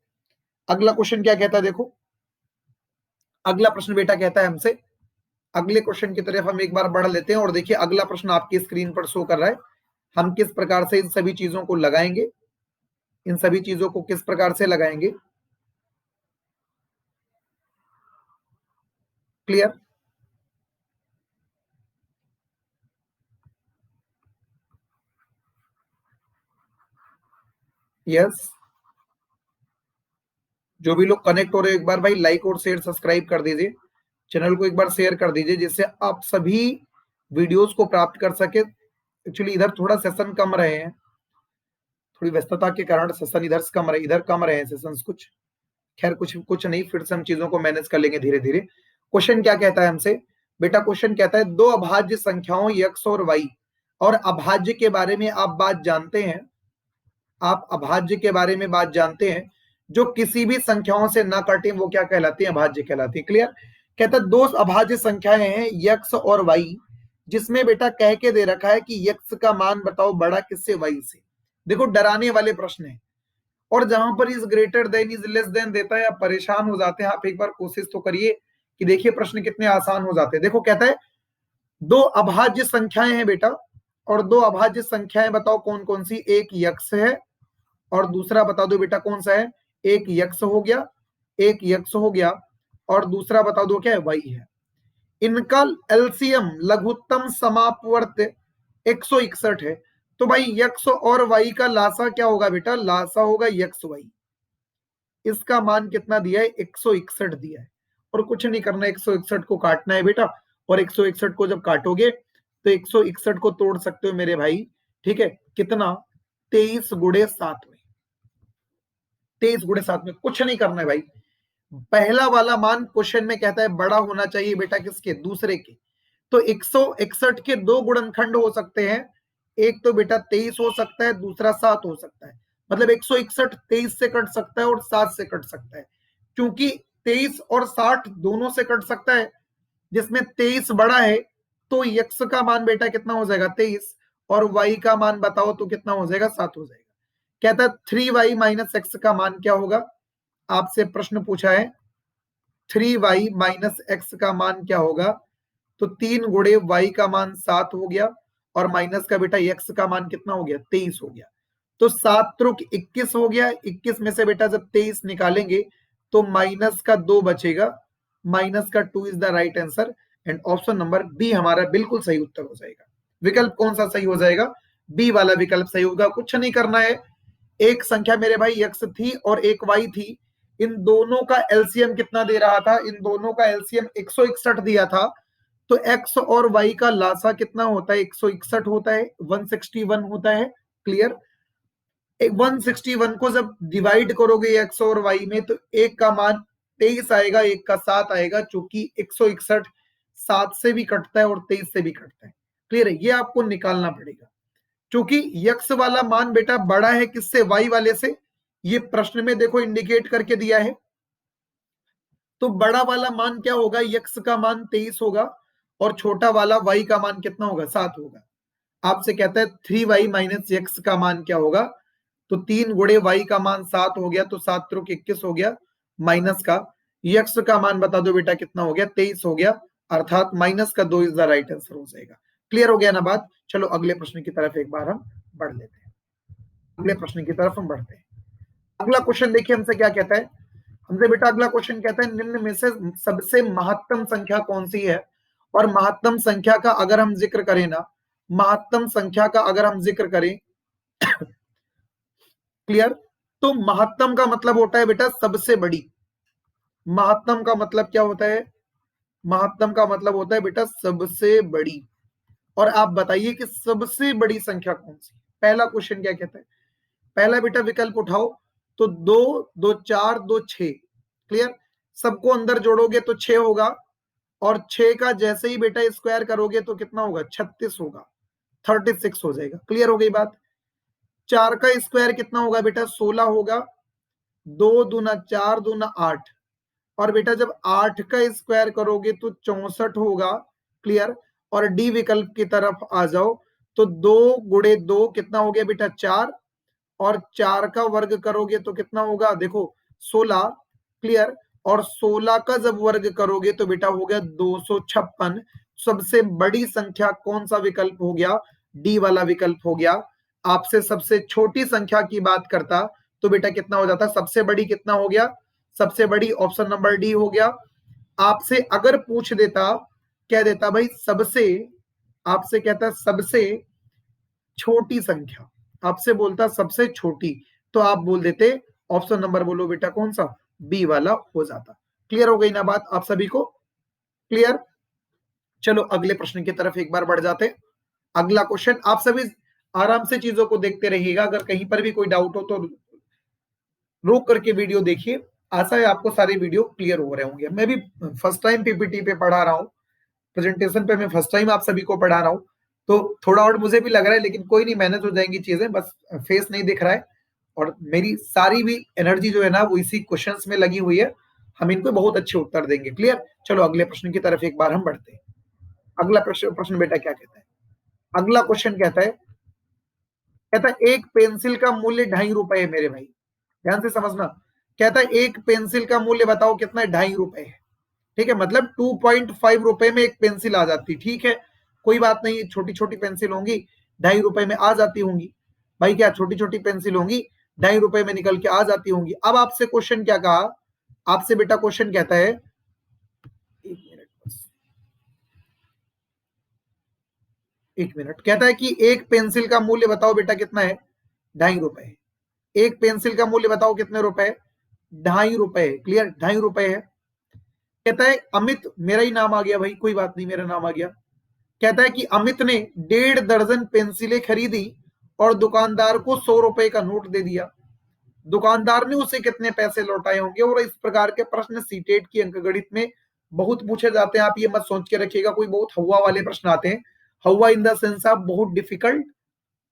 A: अगला क्वेश्चन क्या कहता है, देखो अगला प्रश्न बेटा कहता है हमसे, अगले क्वेश्चन की तरफ हम एक बार बढ़ लेते हैं। और देखिए अगला प्रश्न आपकी स्क्रीन पर शो कर रहा है। हम किस प्रकार से इन सभी चीजों को लगाएंगे, इन सभी चीजों को किस प्रकार से लगाएंगे। क्लियर। यस, जो भी लोग कनेक्ट हो रहे हो एक बार भाई लाइक और शेयर सब्सक्राइब कर दीजिए, चैनल को एक बार शेयर कर दीजिए, जिससे आप सभी वीडियोस को प्राप्त कर सके। एक्चुअली इधर थोड़ा सेशन कम रहे हैं, थोड़ी व्यस्तता के कारण सेशन इधर से कम रहे, इधर कम रहे हैं सेशंस कुछ। खैर कुछ कुछ नहीं, फिर से हम चीजों को मैनेज कर लेंगे धीरे धीरे। क्वेश्चन क्या कहता है हमसे बेटा, क्वेश्चन कहता है दो अभाज्य संख्याओं x और y, और अभाज्य के बारे में आप बात जानते हैं, आप अभाज्य के बारे में बात जानते हैं, जो किसी भी संख्याओं से ना कटे वो क्या कहलाती है, अभाज्य कहलाती है। क्लियर। कहता है दो अभाज्य संख्याएं हैं x और y, जिसमें बेटा कह के दे रखा है कि x का मान बताओ बड़ा किससे, y से। देखो डराने वाले प्रश्न है, और जहां पर is greater than is less than देता है आप परेशान हो जाते हैं। आप एक बार कोशिश तो करिए कि देखिए प्रश्न कितने आसान हो जाते हैं। देखो कहता है दो अभाज्य संख्याएं हैं बेटा, और दो अभाज्य संख्याएं बताओ कौन कौन सी, एक यक्स है और दूसरा बता दो बेटा कौन सा है, एक यक्स हो गया, एक यक्स हो गया, और दूसरा बता दो क्या है, वाई है। इनका एलसीएम लघुत्तम समापवर्त 161 है। तो भाई यक्स और वाई का लासा क्या होगा बेटा, लासा होगा यक्स वाई। इसका मान कितना दिया है, 161 दिया है। और कुछ नहीं करना, 161 को काटना है बेटा, और 161 को जब काटोगे तो 161 को तोड़ सकते हो मेरे भाई, ठीक है, कितना, 23 × 7 में, 23 × 7 में। कुछ नहीं करना है भाई, पहला वाला मान क्वेश्चन में कहता है बड़ा होना चाहिए बेटा किसके, दूसरे के। तो 161 के दो गुणनखंड हो सकते हैं, एक तो बेटा 23 हो सकता है, दूसरा 7 हो सकता है। मतलब 161 23 से कट सकता है और 7 से कट सकता है, क्योंकि 23 और 60 दोनों से कट सकता है, जिसमें 23 बड़ा है। तो यक्स का मान बेटा कितना हो जाएगा, 23, और वाई का मान बताओ तो कितना हो जाएगा, 7 हो जाएगा। कहता है 3y माइनस एक्स का मान क्या होगा, आपसे प्रश्न पूछा है 3y माइनस एक्स का मान क्या होगा। तो 3 × y का मान 7 हो गया, और माइनस का बेटा x का मान कितना हो गया, 23 हो गया। तो 7 × 21 हो गया, 21 में से बेटा जब 23 निकालेंगे तो माइनस का 2 बचेगा, माइनस का 2 is the right answer. And option number B हमारा बिल्कुल सही उत्तर हो जाएगा। विकल्प कौन सा सही हो जाएगा, बी वाला विकल्प सही होगा। कुछ नहीं करना है, एक संख्या मेरे भाई x थी और एक y थी, इन दोनों का एलसीएम कितना दे रहा था, इन दोनों का एलसीएम 161 दिया था। तो x और y का लासा कितना होता है, 161 होता है, 161 होता है। क्लियर। 161 को जब डिवाइड करोगे x और y में तो एक का मान 23 आएगा, एक का 7 आएगा, चूंकि 161 7 से भी कटता है और 23 से भी कटता है। क्लियर है, ये आपको निकालना पड़ेगा, क्योंकि यक्स वाला मान बेटा बड़ा है किससे, वाई वाले से। ये प्रश्न में देखो इंडिकेट करके दिया है। तो बड़ा वाला मान क्या होगा, यक्स का मान 23 होगा, और छोटा वाला वाई का मान कितना होगा, 7 होगा। आपसे कहता है 3y माइनस एक्स का मान क्या होगा। तो 3 × y का मान 7 हो गया, तो 7 × 21 हो गया, माइनस का यक्स का मान बता दो बेटा कितना हो गया, 23 हो गया, अर्थात माइनस का 2 इज द राइट आंसर हो जाएगा। क्लियर हो गया ना बात। चलो अगले प्रश्न की तरफ एक बार हम बढ़ लेते हैं, अगले प्रश्न की तरफ हम बढ़ते हैं। अगला क्वेश्चन देखिए हमसे क्या कहता है, हमसे बेटा अगला क्वेश्चन कहता है निम्न में से सबसे महत्तम संख्या कौन सी है। और महत्तम संख्या का अगर हम जिक्र करें ना, महत्तम संख्या का अगर हम जिक्र करें क्लियर, तो महत्तम का मतलब होता है बेटा सबसे बड़ी। महत्तम का मतलब क्या होता है, महत्तम का मतलब होता है बेटा सबसे बड़ी। और आप बताइए कि सबसे बड़ी संख्या कौन सी। पहला क्वेश्चन क्या कहता है, पहला बेटा विकल्प उठाओ, तो 2 2 4 2 6। क्लियर। सबको अंदर जोड़ोगे तो 6 होगा, और 6 का जैसे ही बेटा स्क्वायर करोगे तो कितना होगा, 36 होगा, 36 हो जाएगा। क्लियर हो गई बात। 4 का स्क्वायर कितना होगा बेटा 16 होगा, 2 दूना 4 दूना 8, और बेटा जब 8 का स्क्वायर करोगे तो 64 होगा। क्लियर। और डी विकल्प की तरफ आ जाओ तो 2 गुणे 2 कितना हो गया बेटा 4, और 4 का वर्ग करोगे तो कितना होगा देखो 16। क्लियर। और 16 का जब वर्ग करोगे तो बेटा हो गया 256। सबसे बड़ी संख्या कौन सा विकल्प हो गया, डी वाला विकल्प हो गया। आपसे सबसे छोटी संख्या की बात करता तो बेटा कितना हो जाता, सबसे बड़ी कितना हो गया, सबसे बड़ी ऑप्शन नंबर डी हो गया। आपसे अगर पूछ देता, कह देता भाई सबसे, आपसे कहता सबसे छोटी संख्या, आपसे बोलता सबसे छोटी, तो आप बोल देते ऑप्शन नंबर बोलो बेटा कौन सा, बी वाला हो जाता। क्लियर हो गई ना बात आप सभी को? क्लियर। चलो अगले प्रश्न की तरफ एक बार बढ़ जाते। अगला क्वेश्चन, आप सभी आराम से चीजों को देखते रहिएगा, अगर कहीं पर भी कोई डाउट हो तो रोक करके वीडियो देखिए। आशा है आपको सारे वीडियो क्लियर हो रहे होंगे। मैं भी फर्स्ट टाइम पीपीटी पे पढ़ा रहा हूँ, प्रेजेंटेशन पे मैं फर्स्ट टाइम आप सभी को पढ़ा रहा हूँ, तो थोड़ा और मुझे भी लग रहा है, लेकिन कोई नहीं, मैनेज हो जाएंगी चीजें, बस फेस नहीं दिख रहा है। और मेरी सारी भी एनर्जी जो है ना वो इसी क्वेश्चंस में लगी हुई है, हम इनको बहुत अच्छे उत्तर देंगे। क्लियर। चलो अगले प्रश्न की तरफ एक बार हम बढ़ते हैं। अगला प्रश्न प्रश्न बेटा क्या कहता है, अगला क्वेश्चन कहता है, कहता है एक पेंसिल का मूल्य 2.5 रुपए है मेरे भाई, ध्यान से समझना। कहता है एक पेंसिल का मूल्य बताओ कितना है, 2.5 रुपए है। ठीक है, मतलब 2.5 रुपए में एक पेंसिल आ जाती। ठीक है, कोई बात नहीं, छोटी छोटी पेंसिल होंगी, 2.5 रुपए में आ जाती होंगी। भाई क्या छोटी छोटी पेंसिल होंगी, 2.5 रुपए में निकल के आ जाती होंगी। अब आपसे क्वेश्चन क्या कहा, आपसे बेटा क्वेश्चन कहता है, एक मिनट बस, एक मिनट, कहता है कि एक पेंसिल का मूल्य बताओ बेटा कितना है, 2.5 रुपए। एक पेंसिल का मूल्य बताओ कितने रुपए, 2.5 रुपए। क्लियर, 2.5 रुपए है। कहता है अमित, मेरा ही नाम आ गया भाई, कोई बात नहीं, मेरा नाम आ गया। कहता है कि अमित ने 1.5 दर्जन पेंसिलें खरीदी और दुकानदार को 100 रुपए का नोट दे दिया। दुकानदार ने उसे कितने पैसे लौटाए होंगे? और इस प्रकार के प्रश्न सीटेट की अंकगणित में बहुत पूछे जाते हैं। आप ये मत सोच के रखिएगा कोई बहुत हवा वाले प्रश्न आते हैं, हवा इन द सेंस ऑफ बहुत डिफिकल्ट,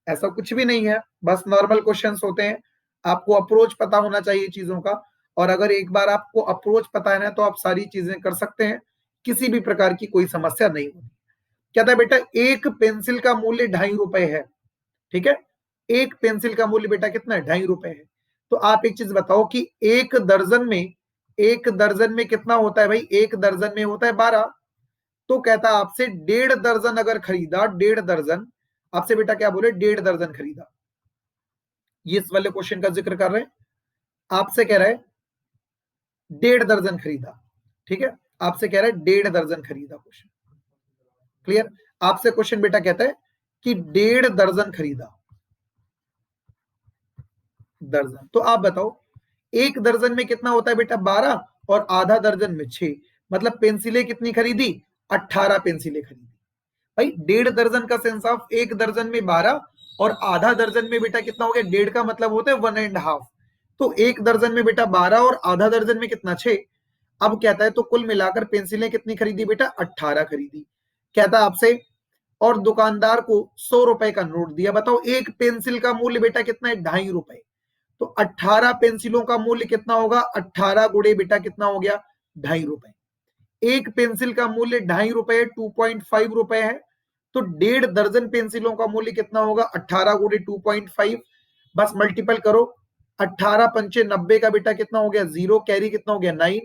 A: ऐसा कुछ भी नहीं है, बस नॉर्मल क्वेश्चंस होते हैं। आपको अप्रोच पता होना चाहिए चीजों का, और अगर एक बार आपको अप्रोच पता है ना तो आप सारी चीजें कर सकते हैं, किसी भी प्रकार की कोई समस्या नहीं होगी। कहता है बेटा एक पेंसिल का मूल्य 2.5 रुपए है। ठीक है, एक पेंसिल का मूल्य बेटा कितना है, 2.5 रुपए है। तो आप एक चीज बताओ कि एक दर्जन में, एक दर्जन में कितना होता है भाई, एक दर्जन में होता है 12। तो कहता है आपसे 1.5 दर्जन अगर खरीदा, 1.5 दर्जन, आपसे बेटा क्या बोले, 1.5 दर्जन खरीदा, ये इस वाले क्वेश्चन का जिक्र कर रहे हैं। आपसे कह रहा है 1.5 दर्जन खरीदा। ठीक है, आपसे कह रहा है 1.5 दर्जन खरीदा क्वेश्चन। क्लियर। आपसे क्वेश्चन बेटा कहता है कि 1.5 दर्जन खरीदा, दर्जन। तो आप बताओ एक दर्जन में कितना होता है बेटा, 12, और आधा दर्जन में 6, मतलब पेंसिलें कितनी खरीदी, 18 पेंसिलें खरीदी। भाई 1.5 दर्जन का सेंस ऑफ एक दर्जन में 12 और आधा दर्जन में बेटा कितना हो गया, 1.5 का मतलब होता है 1.5। तो एक दर्जन में बेटा 12 और आधा दर्जन में कितना, 6। अब कहता है तो कुल मिलाकर पेंसिलें कितनी खरीदी बेटा, 18 खरीदी। कहता है आपसे, और दुकानदार को 100 रुपए का नोट दिया। बताओ एक पेंसिल का मूल्य बेटा कितना है, 2.5 रुपए। तो 18 पेंसिलों का मूल्य कितना होगा, 18 गुणे बेटा कितना हो गया, 2.5 रुपए। एक पेंसिल का मूल्य 2.5 रुपए, 2.5 रुपए है। तो 1.5 दर्जन पेंसिलों का मूल्य कितना होगा, 18 गुणे 2.5, बस मल्टीपल करो। 18 पंचे 90 का बेटा कितना हो गया, 0, कैरी कितना हो गया, 9।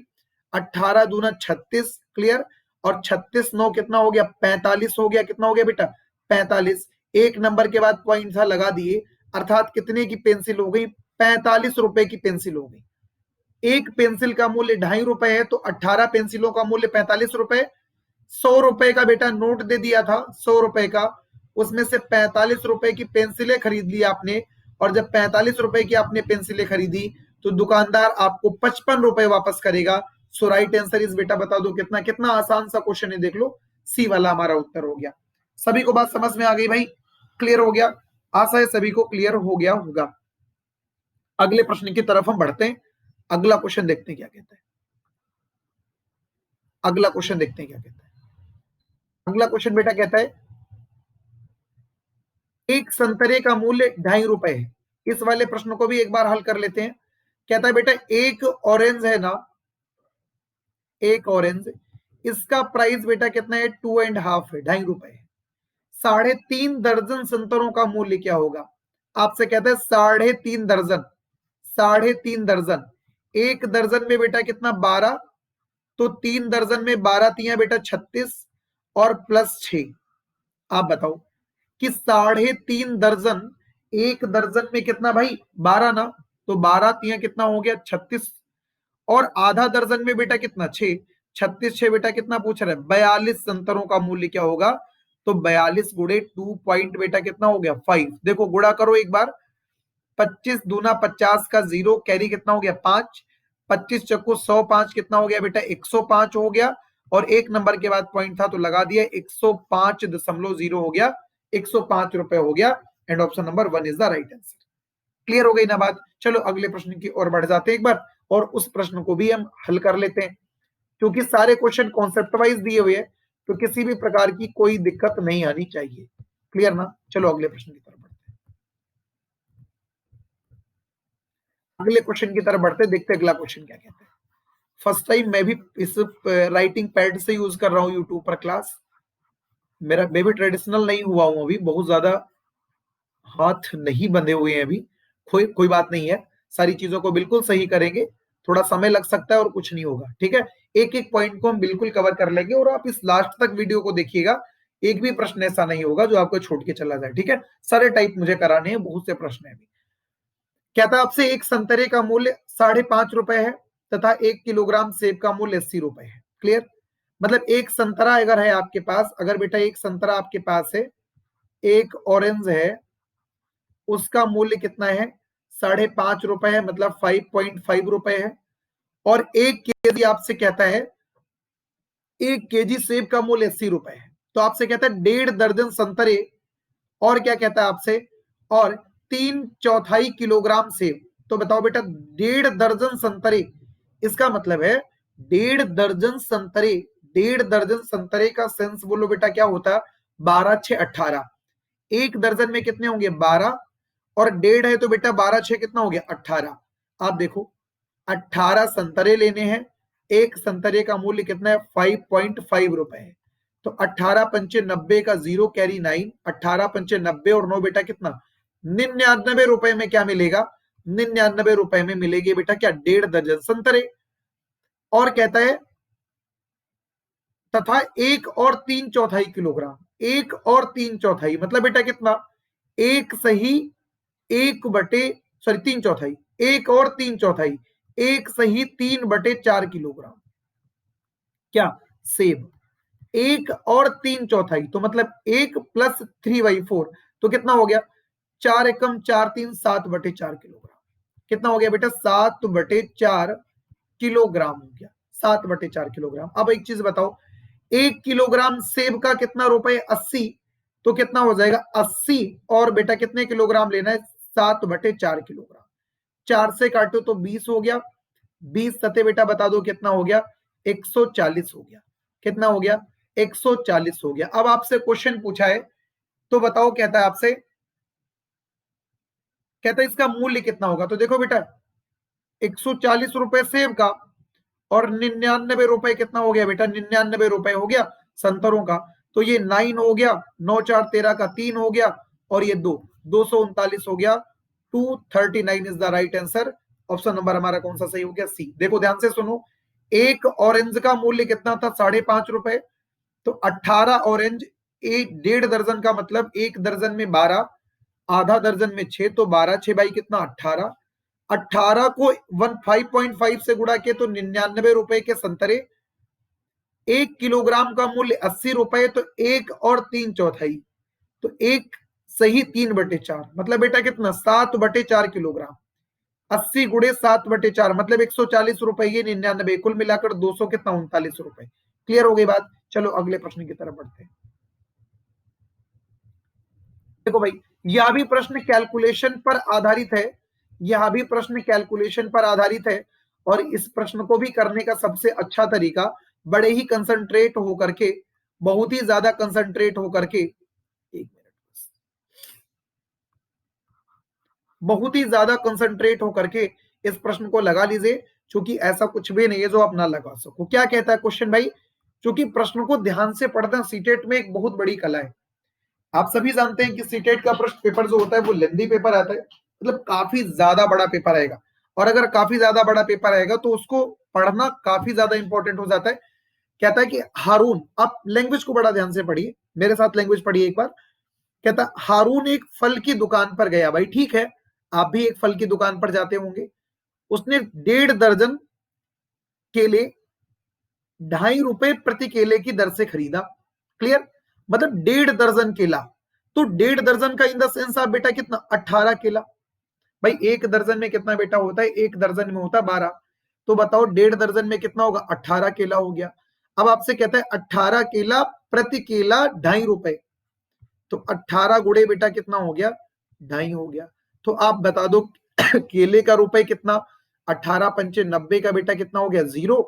A: 18 दूना 36। क्लियर। और 36 9 कितना हो गया, 45 हो गया। कितना हो गया बेटा, 45। एक नंबर के बाद पॉइंट था लगा दिए, अर्थात कितने की पेंसिल हो गई, 45 रुपए की पेंसिल हो गई। एक पेंसिल का मूल्य 2.5 रुपए है, तो 18 पेंसिलों का मूल्य 45 रुपए। 100 रुपए का बेटा नोट दे दिया था, 100 रुपए का, उसमें से 45 रुपए की पेंसिलें खरीद ली आपने। और जब 45 रुपए की आपने पेंसिलें खरीदी तो दुकानदार आपको 55 रुपए वापस करेगा। सो राइट आंसर इज बेटा बता दो कितना, कितना आसान सा क्वेश्चन है, देख लो, सी वाला हमारा उत्तर हो गया। सभी को बात समझ में आ गई भाई, क्लियर हो गया? आशा है सभी को क्लियर हो गया होगा। अगले प्रश्न की तरफ हम बढ़ते हैं। अगला क्वेश्चन देखते हैं क्या कहता है, अगला क्वेश्चन देखते हैं क्या कहता है। अगला क्वेश्चन बेटा कहता है एक संतरे का मूल्य 2.5 रुपए है। इस वाले प्रश्न को भी एक बार हल कर लेते हैं। कहता है बेटा एक ऑरेंज है ना, एक ऑरेंज, इसका प्राइस बेटा कितना है, 2.5 है, ₹2.5 है। 3.5 दर्जन संतरों का मूल्य क्या होगा? आपसे कहता है 3.5 दर्जन, 3.5 दर्जन, एक दर्जन में बेटा कितना, 12, तो 3 दर्जन में 12 तिया बेटा 36 और प्लस 6। आप बताओ कि 3.5 दर्जन, एक दर्जन में कितना भाई, 12 ना, तो 12 तिया कितना हो गया, 36, और आधा दर्जन में बेटा कितना, 6, 36 6 बेटा कितना पूछ रहा है, 42 संतरों का मूल्य क्या होगा? तो 42 गुड़े 2 पॉइंट बेटा कितना हो गया, 5। देखो गुड़ा करो एक बार, 25 दूना 50 का 0, कैरी कितना हो गया, 5, 25 चक्कू 105 कितना हो गया बेटा, 105 हो गया, और एक नंबर के बाद पॉइंट था तो लगा दिया, 105.0 हो गया, 105 रुपए हो गया, and option number 1 is the right answer. Clear हो गई ना बात? चलो अगले प्रश्न की ओर बढ़ जाते हैं एक बार, और उस प्रश्न को भी हम हल कर लेते हैं, क्योंकि सारे क्वेश्चन कॉन्सेप्ट वाइज दिए हुए हैं, तो किसी भी प्रकार की कोई दिक्कत नहीं आनी चाहिए। क्लियर ना? चलो अगले प्रश्न की तरफ बढ़ते हैं। अगले क्वेश्चन की तरफ बढ़ते, देखते अगला क्वेश्चन क्या कहते हैं। फर्स्ट टाइम मैं भी इस राइटिंग पैड से यूज कर रहा हूँ यूट्यूब पर क्लास, मेरा मैं भी ट्रेडिशनल नहीं हुआ हूँ अभी, बहुत ज्यादा हाथ नहीं बंधे हुए हैं अभी, कोई बात नहीं है, सारी चीजों को बिल्कुल सही करेंगे, थोड़ा समय लग सकता है और कुछ नहीं होगा, ठीक है। एक एक पॉइंट को हम बिल्कुल कवर कर लेंगे, और आप इस लास्ट तक वीडियो को देखिएगा, एक भी प्रश्न ऐसा नहीं होगा जो आपको छोड़ के चला जाए, ठीक है। सारे टाइप मुझे कराने हैं, बहुत से प्रश्न है अभी। कहता है आपसे एक संतरे का मूल्य 5.5 रुपए है तथा 1 किलोग्राम सेब का मूल्य 80 रुपए है। क्लियर? मतलब एक संतरा अगर है आपके पास, अगर बेटा एक संतरा आपके पास है, एक ऑरेंज है, उसका मूल्य कितना है, 5.5 रुपए है, मतलब 5.5 रुपए है, और 1 केजी आपसे कहता है, 1 केजी सेब का मूल्य 80 रुपए है, तो आपसे कहता है 1.5 दर्जन संतरे, और क्या कहता है आपसे, और 3/4 किलोग्राम सेब। तो बताओ बेटा 1.5 दर्जन संतरे, इसका मतलब है 1.5 दर्जन संतरे, 1.5 दर्जन संतरे का सेंस बोलो बेटा क्या होता है, 12 6 18, एक दर्जन में कितने होंगे, 12, और 1.5 है तो बेटा 12 6 कितना हो गया, 18। आप देखो 18 संतरे लेने हैं, एक संतरे का मूल्य कितना है, 5.5 रुपए है, तो 18 पंचे 90 का 0 कैरी 9, 18 पंचे 90 और 9 बेटा कितना, 99 रुपए में क्या मिलेगा, 99 रुपए में मिलेगी बेटा क्या, 1.5 दर्जन संतरे। और कहता है तथा 1 और 3/4 किलोग्राम, 1 और 3/4 मतलब बेटा कितना, एक सही, एक बटे, सॉरी 3/4, 1 और 3/4, एक सही 3/4 किलोग्राम क्या, सेब, 1 और 3/4, तो मतलब 1 + 3/4, तो कितना हो गया, 4 × 4 = 7/4 किलोग्राम, कितना हो गया बेटा, 7/4 किलोग्राम हो गया, 7/4 किलोग्राम। अब एक चीज बताओ, 1 किलोग्राम सेब का कितना रुपए, 80, तो कितना हो जाएगा 80, और बेटा कितने किलोग्राम लेना है, 7/4 किलोग्राम, 4 से काटो तो 20 हो गया, 20 सते बेटा बता दो कितना हो गया, 140 हो गया, कितना हो गया, 140 हो गया। अब आपसे क्वेश्चन पूछा है, तो बताओ, कहता है आपसे, कहता है इसका मूल्य कितना होगा, तो देखो बेटा 140 रुपए सेब का, और 99 रुपए कितना हो गया बेटा, 99 रुपए हो गया संतरों का, तो ये 9 हो गया, 9 4 13 का 3 हो गया, और ये 239 हो गया, 239 is the right answer. Option number हमारा कौन सा सही हो गया, सी। देखो ध्यान से सुनो, एक ऑरेंज का मूल्य कितना था, 5.5 रुपए, तो 18 ऑरेंज, एक 1.5 दर्जन का मतलब एक दर्जन में 12, आधा दर्जन में 6, तो 12 6 बाई कितना, 18, 18 को 5.5 से गुणा किए तो 99 रुपए के संतरे, 1 किलोग्राम का मूल्य 80 रुपए, तो 1 और 3/4, तो एक सही 3/4, मतलब बेटा कितना, 7/4 किलोग्राम, 80 गुड़े 7/4 मतलब 140 रुपए, ये 99, कुल मिलाकर 200 कितना, 39 रुपए। क्लियर हो गई बात? चलो अगले प्रश्न की तरफ बढ़ते हैं। देखो भाई, यह भी प्रश्न कैलकुलेशन पर आधारित है, यह भी प्रश्न कैलकुलेशन पर आधारित है, और इस प्रश्न को भी करने का सबसे अच्छा तरीका, बड़े ही कंसंट्रेट होकर के, बहुत ही ज्यादा कंसंट्रेट होकर के, एक मिनट, बहुत ही ज्यादा कंसंट्रेट होकर के इस प्रश्न को लगा लीजिए, क्योंकि ऐसा कुछ भी नहीं है जो आप ना लगा सको। क्या कहता है क्वेश्चन भाई? क्योंकि प्रश्न को ध्यान से पढ़ना सीटेट में एक बहुत बड़ी कला है। आप सभी जानते हैं कि सीटेट का प्रश्न पेपर जो होता है वो लेंथी पेपर आता है, मतलब काफी ज्यादा बड़ा पेपर आएगा। और अगर काफी ज्यादा बड़ा पेपर आएगा तो उसको पढ़ना काफी ज्यादा इंपॉर्टेंट हो जाता है। कहता है कि हारून, आप लैंग्वेज को बड़ा ध्यान से पढ़िए, मेरे साथ लैंग्वेज पढ़िए एक बार। कहता हारून एक फल की दुकान पर गया। भाई ठीक है, आप भी एक फल की दुकान पर जाते होंगे। उसने 1.5 दर्जन केले 2.5 रुपए प्रति केले की दर से खरीदा। क्लियर? मतलब 1.5 दर्जन केला, तो 1.5 दर्जन का इन द सेंस आप बेटा कितना, 18 केला। भाई एक दर्जन में कितना बेटा होता है, एक दर्जन में होता है 12। तो बताओ 1.5 दर्जन में कितना होगा, 18 केला हो गया। अब आपसे कहता है 18 केला प्रति केला 2.5 रुपए, तो 18 गुड़े बेटा कितना हो गया, 2.5 हो गया। तो आप बता दो केले का रुपए कितना, 18 पंचे 90 का बेटा कितना हो गया, 0,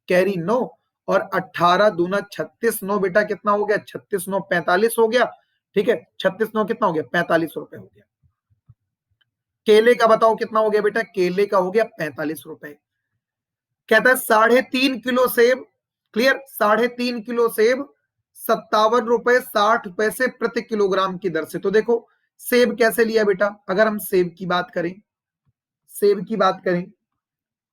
A: कैरी 9, और 18 दूना 36, 9 बेटा कितना हो गया, 36 9 45 हो गया। ठीक है, 36 9 कितना हो गया, 45 रुपए हो गया। केले का बताओ कितना हो गया बेटा, केले का हो गया 45 रुपए। कहता है 3.5 किलो सेब, क्लियर, 3.5 किलो सेब 57 रुपए 60 पैसे प्रति किलोग्राम की दर से। तो देखो सेब कैसे लिया बेटा, अगर हम सेब की बात करें, सेब की बात करें,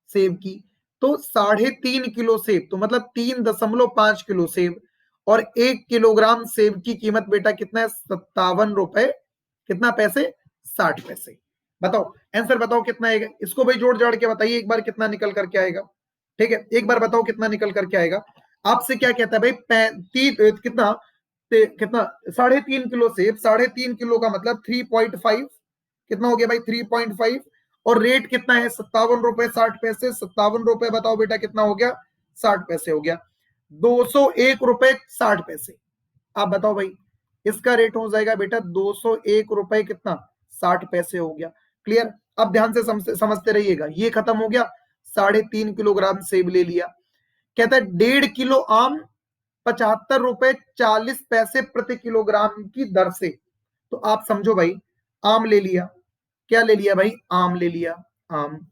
A: सेब की, तो 3.5 किलो सेब, तो मतलब 3.5 किलो सेब, और 1 किलोग्राम सेब की कीमत बेटा कितना है, 57 रुपए कितना पैसे, 60 पैसे। बताओ आंसर बताओ कितना आएगा, इसको भाई जोड़ जाड़ के बताइए एक बार कितना निकल करके आएगा। ठीक है, एक बार बताओ कितना निकल करके आएगा। आपसे क्या कहता है भाई, कितना कितना, 3.5 किलो सेब, 3.5 किलो का मतलब 3.5, कितना हो गया भाई, 3.5, और रेट कितना है, 57 रुपए 60 पैसे। 57 रुपए बताओ बेटा कितना हो गया, 60 पैसे हो गया। 201 रुपए 60 पैसे। आप बताओ भाई, इसका रेट हो जाएगा बेटा 201 रुपए कितना, 60 पैसे हो गया। क्लियर? अब ध्यान से समझते रहिएगा, ये खत्म हो गया। 3.5 किलोग्राम सेब ले लिया। कहता है 1.5 किलो आम 75 रुपए 40 पैसे प्रति किलोग्राम की दर से। तो आप समझो भाई, आम ले लिया, क्या ले लिया भाई, आम ले लिया, आम,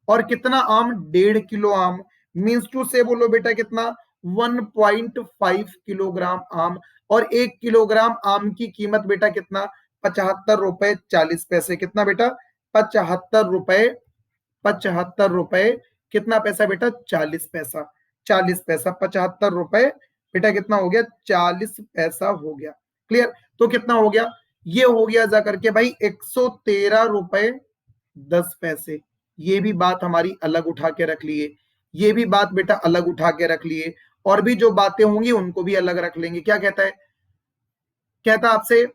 A: और कितना आम, 1.5 किलो आम, मीन्स टू से बोलो बेटा कितना, 1.5 किलोग्राम आम, और 1 किलोग्राम आम की कीमत बेटा कितना, 75 रुपए 40 पैसे। कितना बेटा, 75 रुपए, 75 रुपए कितना पैसा बेटा, 40 पैसा, 40 पैसा, 75 रुपए बेटा कितना हो गया, 40 पैसा हो गया। क्लियर? तो कितना हो गया, ये हो गया जा करके भाई 113 रुपए 10 पैसे। ये भी बात हमारी अलग उठा के रख लिए, ये भी बात बेटा अलग उठा के रख लिए, और भी जो बातें होंगी उनको भी अलग रख लेंगे। क्या कहता है, कहता आपसे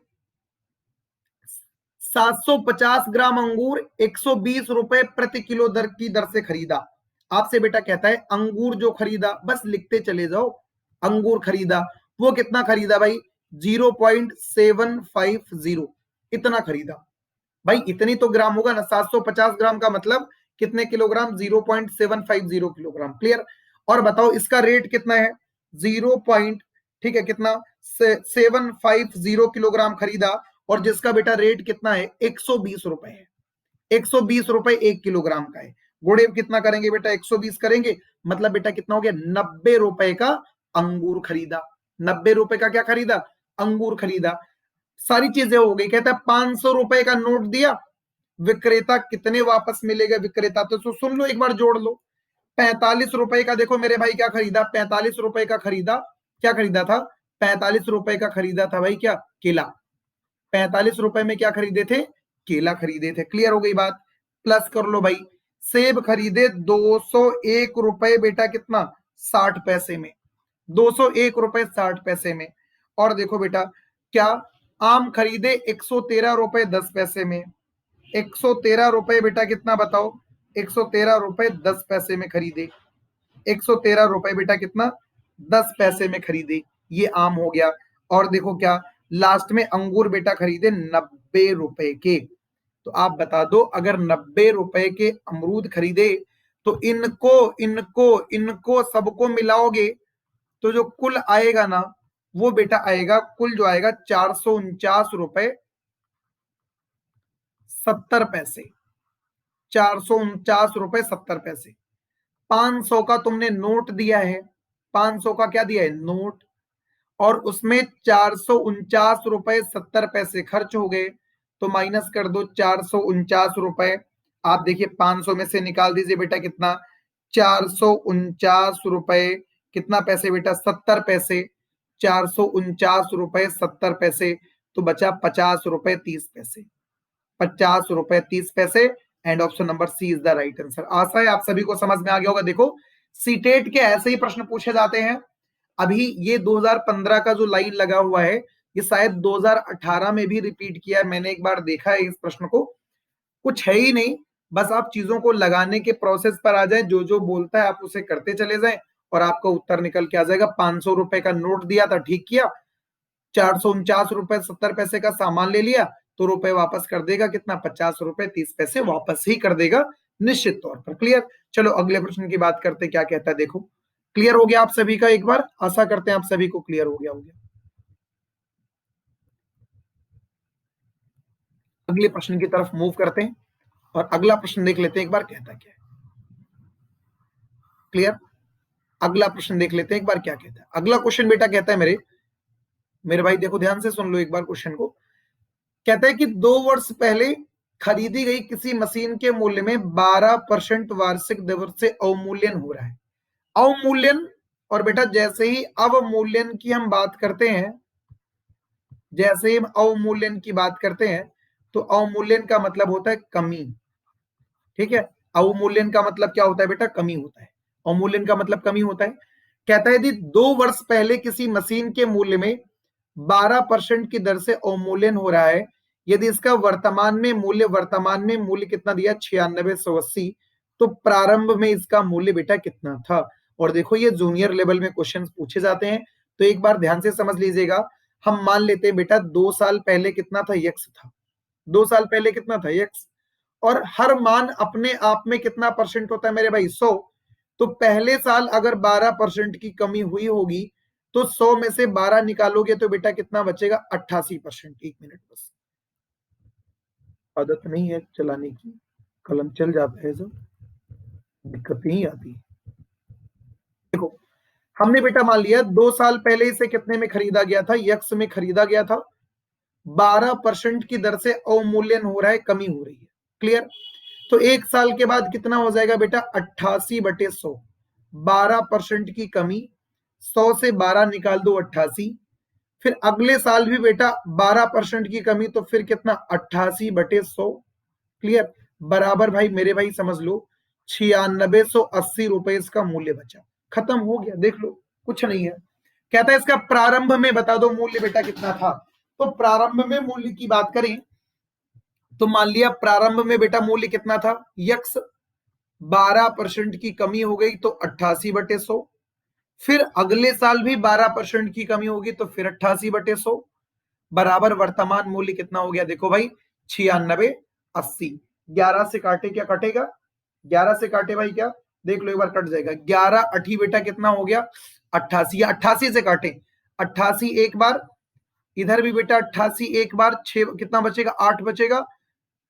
A: 750 ग्राम अंगूर 120 रुपए प्रति किलो दर की दर से खरीदा। आपसे बेटा कहता है अंगूर जो खरीदा, बस लिखते चले जाओ, अंगूर खरीदा, वो कितना खरीदा भाई, 0.750, इतना खरीदा। भाई इतनी तो ग्राम होगा ना, 750 ग्राम का मतलब कितने किलोग्राम, 0.750 किलोग्राम। क्लियर? और बताओ इसका रेट कितना है, 0. ठीक है, कितना, 750 किलोग्राम खरीदा, और जिसका बेटा रेट कितना है, 120 रुपए है। 120 रुपए 1 किलोग्राम का है। गुणे कितना करेंगे बेटा, 120 करेंगे, मतलब बेटा कितना हो गया, 90 रुपए का अंगूर खरीदा। 90 रुपए का क्या खरीदा, अंगूर खरीदा। सारी चीजें हो गई। कहता है 500 रुपए का नोट दिया, विक्रेता कितने वापस मिलेगा, विक्रेता तो सुन लो एक बार, जोड़ लो। 45 रुपए का देखो मेरे भाई क्या खरीदा, 45 रुपए का खरीदा, क्या खरीदा था, 45 रुपए का खरीदा था भाई, क्या, केला। 45 रुपए में क्या खरीदे थे, केला खरीदे थे। क्लियर हो गई बात? प्लस कर लो भाई, सेब खरीदे 201 रुपए बेटा कितना, 60 पैसे में, 201 रुपए 60 पैसे में। और देखो बेटा क्या, आम खरीदे 113 रुपए 10 पैसे में, 113 रुपए बेटा कितना बताओ, 113 रुपए 10 पैसे में खरीदे, 113 रुपए बेटा कितना, 10 पैसे में खरीदे। ये आम हो गया। और देखो क्या, लास्ट में अंगूर बेटा खरीदे 90 रुपए के। तो आप बता दो, अगर 90 रुपए के अमरूद खरीदे, तो इनको इनको इनको सबको मिलाओगे तो जो कुल आएगा ना, वो बेटा आएगा, कुल जो आएगा 449 रुपए ₹449.70, ₹449.70। 500 का तुमने नोट दिया है, 500 का क्या दिया है, नोट, और उसमें ₹449.70 खर्च हो गए, तो माइनस कर दो ₹449। आप देखिए 500 में से निकाल दीजिए बेटा कितना, ₹449, कितना पैसे बेटा, 70 पैसे, ₹449.70, तो बचा ₹50.30, ₹50.30। And option number C is the right answer. आशा है आप सभी को समझ में आ गया होगा। देखो सीटेट के ऐसे ही प्रश्न पूछे जाते हैं। अभी ये 2015 का जो लाइन लगा हुआ है, ये शायद 2018 में भी रिपीट किया है, मैंने एक बार देखा है इस प्रश्न को। कुछ है ही नहीं, बस आप चीजों को लगाने के प्रोसेस पर आ जाए, जो जो बोलता है आप उसे करते चले जाएं और आपका उत्तर निकल के आ जाएगा। ₹500 का नोट दिया था, ठीक किया, ₹449.70 का सामान ले लिया, तो रुपए वापस कर देगा कितना, ₹50.30 वापस ही कर देगा निश्चित तौर पर। क्लियर। चलो अगले प्रश्न की बात करते, क्या कहता है देखो। क्लियर हो गया आप सभी का एक बार, आशा करते हैं आप सभी को क्लियर हो गया होगा। अगले प्रश्न की तरफ मूव करते हैं और अगला प्रश्न देख लेते हैं एक बार, कहता क्या है। क्लियर। अगला प्रश्न देख लेते हैं एक बार, क्या कहता है। अगला क्वेश्चन बेटा कहता है, मेरे भाई देखो ध्यान से सुन लो एक बार क्वेश्चन को। कहता है कि 2 वर्ष पहले खरीदी गई किसी मशीन के मूल्य में 12% वार्षिक दर से अवमूल्यन हो रहा है। अवमूल्यन, और बेटा जैसे ही अवमूल्यन की हम बात करते हैं, जैसे ही हम अवमूल्यन की बात करते हैं, तो अवमूल्यन का मतलब होता है कमी। ठीक है, अवमूल्यन का मतलब क्या होता है बेटा, कमी होता है। अवमूल्यन का मतलब कमी होता है। कहता है यदि 2 वर्ष पहले किसी मशीन के मूल्य में 12% की दर से अवमूल्यन हो रहा है, यदि इसका वर्तमान में मूल्य कितना दिया, 9680, तो प्रारंभ में इसका मूल्य बेटा कितना था। और देखो ये जूनियर लेवल में क्वेश्चन पूछे जाते हैं, तो एक बार ध्यान से समझ लीजिएगा। हम मान लेते हैं बेटा 2 साल पहले कितना था, यक्स था। 2 साल पहले कितना था, यक्स। और हर मान अपने आप में कितना परसेंट होता है मेरे भाई, 100। तो पहले साल अगर 12% की कमी हुई होगी, तो 100 में से 12 निकालोगे तो बेटा कितना बचेगा, 88%। एक मिनट बस, आदत नहीं है चलाने की, कलम चल जाता है जब, दिक्कत नहीं आती। देखो हमने बेटा मान लिया 2 साल पहले इसे कितने में खरीदा गया था, यक्स में खरीदा गया था। 12% की दर से अवमूल्यन हो रहा है, कमी हो रही है। क्लियर। तो 1 साल के बाद कितना हो जाएगा बेटा, 88/100। 12% की कमी, 100 से 12 निकाल दो, 88। फिर अगले साल भी बेटा 12% की कमी, तो फिर कितना, 88/100। क्लियर। बराबर भाई मेरे भाई समझ लो, 9680 रुपए इसका मूल्य बचा। खत्म हो गया, देख लो कुछ नहीं है। कहता है इसका प्रारंभ में बता दो मूल्य बेटा कितना था। तो प्रारंभ में मूल्य की बात करें, तो मान लिया प्रारंभ में बेटा मूल्य कितना था, यक्स। 12% की कमी हो गई तो 88/100। फिर अगले साल भी 12% की कमी होगी तो फिर 88/100, बराबर वर्तमान मूल्य कितना हो गया, देखो भाई 9680। 11 से काटे क्या कटेगा, 11 से काटे भाई क्या, देख लो एक बार कट जाएगा। 11 अठी बेटा कितना हो गया, 88। 88 से काटे, 88 एक बार, इधर भी बेटा 88 एक बार, 6 कितना बचेगा, 8 बचेगा।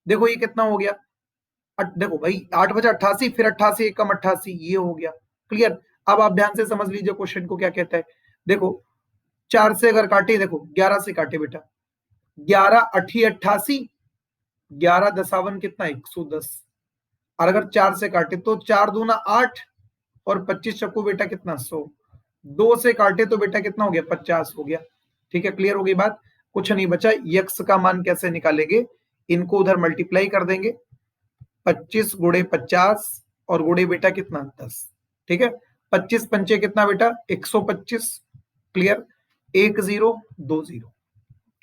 A: देखो ये कितना हो गया, देखो भाई 8 बचा 88, फिर 88 एक कम 88, ये हो गया। क्लियर। अब आप ध्यान से समझ लीजिए क्वेश्चन को क्या कहता है। देखो 4 से अगर काटे, देखो 11 से काटे बेटा, 11 अठी 88, 11 दसावन कितना, 110। और अगर 4 से काटे तो 4 दूना 8, और 25 चक्कू बेटा कितना, 100। 2 से काटे तो बेटा कितना हो गया, 50 हो गया। ठीक है, क्लियर हो गई बात। कुछ नहीं बचा। यक्स का मान कैसे निकालेंगे, इनको उधर मल्टीप्लाई कर देंगे, 25 गुणे 50 और गुणे बेटा कितना, 10। ठीक है, 25 पंचे कितना बेटा, 125। क्लियर। 1020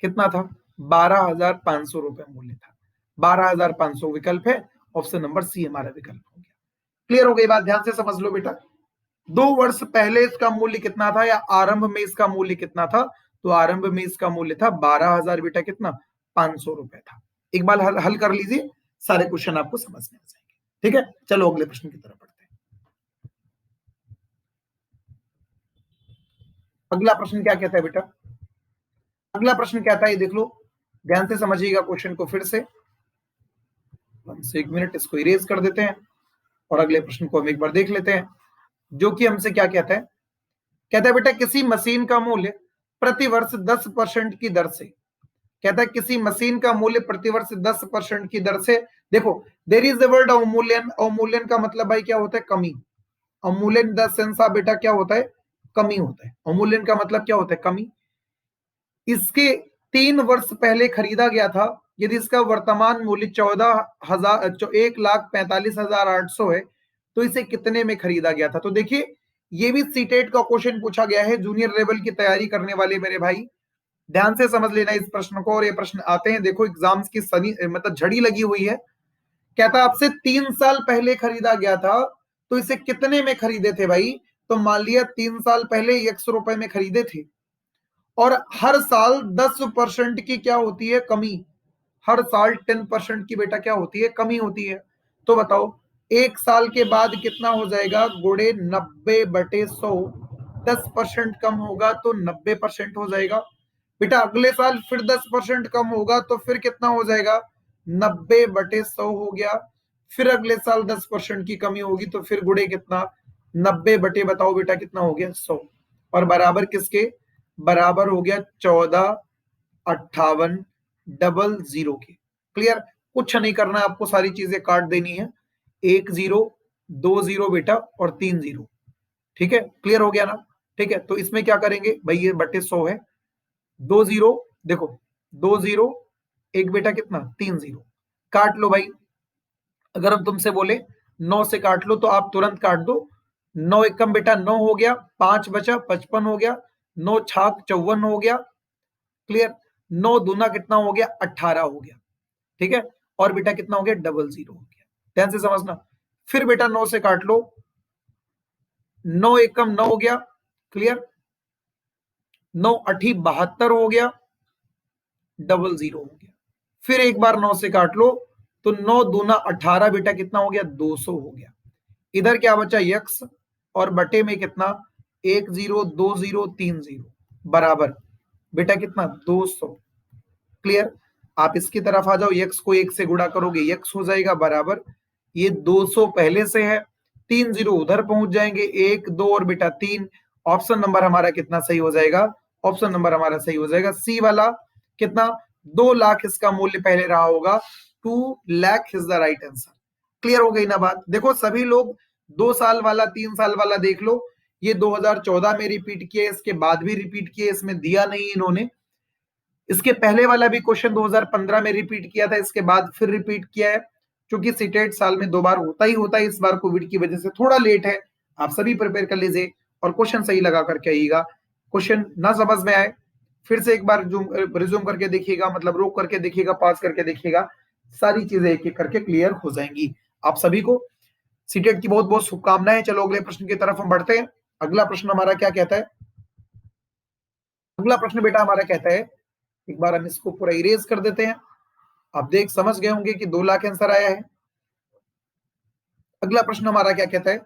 A: कितना था, 12,500 रुपए मूल्य था। 12,500 विकल्प है, ऑप्शन नंबर सी हमारा विकल्प हो गया। क्लियर हो गई बात, ध्यान से समझ लो बेटा। 2 वर्ष पहले इसका मूल्य कितना था, या आरंभ में इसका मूल्य कितना था, तो आरंभ में इसका मूल्य था 12,000 बेटा कितना, 500 रुपए था। एक बार हल कर लीजिए, सारे क्वेश्चन आपको समझ में आ जाएंगे। ठीक है, चलो अगले प्रश्न की तरफ बढ़ते हैं। अगला प्रश्न क्या कहता है बेटा, अगला प्रश्न कहता है, देख लो ध्यान से समझिएगा क्वेश्चन को फिर से। 1 मिनट इसको इरेज कर देते हैं और अगले प्रश्न को हम एक बार देख लेते हैं, जो कि हमसे क्या कहता है। कहता है बेटा किसी मशीन का मूल्य प्रतिवर्ष 10% की दर से, कहता है किसी मशीन का मूल्य प्रतिवर्ष 10% की दर से, देखो देयर इज द वर्ड अवमूल्यन, अवमूल्यन का मतलब भाई क्या होता है, कमी। अवमूल्यन द सेंस ऑफ बेटा क्या होता है, कमी होता है। अवमूल्यन का मतलब क्या होता है, कमी। इसके 3 वर्ष पहले खरीदा गया था, यदि इसका वर्तमान मूल्य 1,45,800 है, तो इसे कितने में खरीदा गया था। तो देखिए ये भी सीटेट का क्वेश्चन पूछा गया है, जूनियर लेवल की तैयारी करने वाले मेरे भाई ध्यान से समझ लेना इस प्रश्न को। और ये प्रश्न आते हैं, देखो एग्जाम्स की सनी मतलब झड़ी लगी हुई है। कहता आपसे 3 साल पहले खरीदा गया था, तो इसे कितने में खरीदे थे भाई। तो मान लिया 3 साल पहले 100 रुपए में खरीदे थे, और हर साल 10% की क्या होती है, कमी। हर साल 10% की बेटा क्या होती है, कमी होती है। तो बताओ 1 साल के बाद कितना हो जाएगा, गुणे 90/100, 10% कम होगा तो 90% हो जाएगा। बेटा अगले साल फिर 10% कम होगा तो फिर कितना हो जाएगा, 90/100 हो गया। फिर अगले साल 10% की कमी होगी तो फिर गुणे कितना, 90 बटे बताओ बेटा कितना हो गया, 100। और बराबर किसके, बराबर हो गया 145800 के। क्लियर, कुछ नहीं करना है आपको, सारी चीजें काट देनी है, 1 0 2 0 बेटा और 3 0। ठीक है, क्लियर हो गया ना। ठीक है, तो इसमें क्या करेंगे भाई, ये बटे 100 है, 2 0, देखो 2 0, एक बेटा कितना 3 0, काट लो भाई। अगर हम तुमसे बोले 9 से काट लो तो आप तुरंत काट दो। 9 एकम बेटा 9 हो गया, 5 बचा 55 हो गया, 9 छाक 54 हो गया। क्लियर, 9 दूना कितना हो गया, 18 हो गया। ठीक है, और बेटा कितना हो गया, 00 हो गया। ध्यान से समझना। फिर बेटा 9 से काट लो, 9 एकम 9 हो गया। क्लियर, 9 अठी 72 हो गया, 00 हो गया। फिर एक बार 9 से काट लो तो 9 दूना 18 बेटा कितना हो गया, 200 हो गया। इधर क्या बचा, यक्स, और बटे में कितना, 1 0 2 0 3 0, बराबर बेटा कितना, 200। क्लियर, आप इसकी तरफ आ जाओ, यक्स को 1 से गुणा करोगे यक्स हो जाएगा, बराबर ये 200 पहले से है, 3 0 उधर पहुंच जाएंगे, 1 2 और बेटा 3। ऑप्शन नंबर हमारा कितना सही हो जाएगा, ऑप्शन नंबर हमारा सही हो जाएगा सी वाला। कितना, 2 लाख इसका मूल्य पहले रहा होगा, 2 lakh is the right answer. Clear हो गई ना बात। देखो सभी लोग 2 साल वाला 3 साल वाला देख लो, ये 2014 में रिपीट किए, इसके बाद भी रिपीट किए, इसमें दिया नहीं इन्होंने। इसके पहले वाला भी क्वेश्चन 2015 में रिपीट किया था, इसके बाद फिर रिपीट किया है, क्योंकि सीटेट साल में 2 बार होता ही होता है, इस बार कोविड की वजह से थोड़ा लेट है। आप सभी प्रिपेयर कर लीजिए और क्वेश्चन सही लगा करके आइएगा। क्वेश्चन ना समझ में आए फिर से एक बार रिज्यूम करके देखिएगा, मतलब रोक करके देखिएगा, पास करके देखिएगा, सारी चीजें एक एक करके क्लियर हो जाएंगी। आप सभी को सीटेट की बहुत बहुत शुभकामनाएं। चलो अगले प्रश्न की तरफ हम बढ़ते हैं। अगला प्रश्न हमारा क्या कहता है, अगला प्रश्न बेटा हमारा कहता है, एक बार हम इसको पूरा इरेज कर देते हैं। आप देख समझ गए होंगे कि 2 लाख आंसर आया है। अगला प्रश्न हमारा क्या कहता है,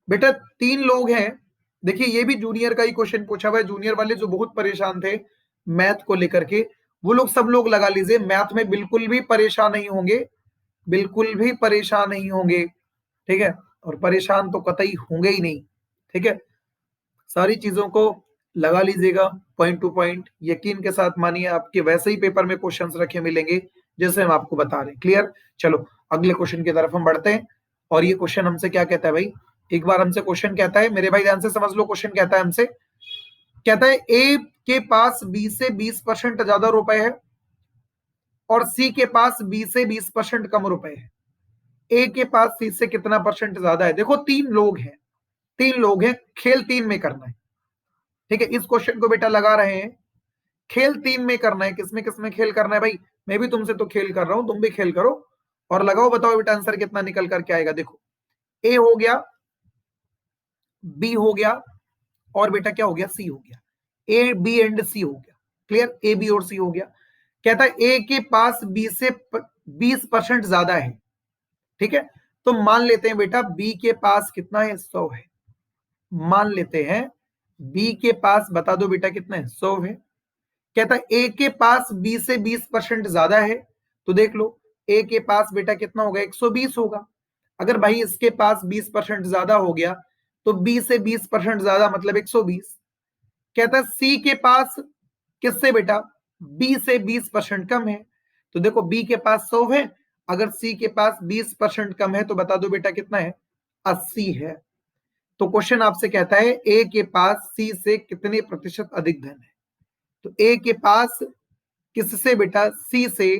A: बेटा 3 लोग हैं, देखिए ये भी जूनियर का ही क्वेश्चन पूछा हुआ है। जूनियर वाले जो बहुत परेशान थे मैथ को लेकर के, वो लोग सब लोग लगा लीजिए, मैथ में बिल्कुल भी परेशान नहीं होंगे, बिल्कुल भी परेशान नहीं होंगे। ठीक है, और परेशान तो कतई होंगे ही नहीं। ठीक है, सारी चीजों को लगा लीजिएगा पॉइंट टू पॉइंट, यकीन के साथ मानिए आपके वैसे ही पेपर में क्वेश्चंस रखे मिलेंगे जैसे हम आपको बता रहे हैं। क्लियर, चलो अगले क्वेश्चन की तरफ हम बढ़ते हैं। और ये क्वेश्चन हमसे क्या कहता है भाई, एक बार हमसे क्वेश्चन कहता है, मेरे भाई ध्यान से समझ लो, क्वेश्चन कहता है हमसे, कहता है ए के पास 20 से 20% ज्यादा रुपए है और सी के पास 20 से 20% कम रुपए है। ए के पास सी से कितना परसेंट ज्यादा है। देखो 3 लोग हैं, 3 लोग हैं, खेल 3 में करना है। ठीक है, इस क्वेश्चन को बेटा लगा रहे हैं, खेल 3 में करना है। किसमें किसमें खेल करना है भाई, मैं भी तुमसे तो खेल कर रहा हूं, तुम भी खेल करो और लगाओ, बताओ बेटा आंसर कितना निकल करके आएगा। देखो ए हो गया, बी हो गया, और बेटा क्या हो गया, सी हो गया। ए बी एंड सी हो गया। क्लियर, ए बी और सी हो गया। कहता है ए के पास 20 से 20% ज्यादा है। ठीक है, तो मान लेते हैं बेटा बी के पास कितना है, 100 है। मान लेते हैं बी के पास, बता दो बेटा कितना है, 100 है। कहता है ए के पास 20 से 20% ज्यादा है, तो देख लो ए के पास बेटा कितना होगा 120 होगा। अगर भाई इसके पास 20% ज्यादा हो गया तो बी से 20% ज्यादा मतलब 120। कहता है सी के पास किससे बेटा बी से 20% कम है। तो देखो बी के पास 100 है, अगर सी के पास 20% कम है तो बता दो बेटा कितना है 80 है। तो क्वेश्चन आपसे कहता है ए के पास सी से कितने प्रतिशत अधिक धन है। तो ए के पास किससे बेटा सी से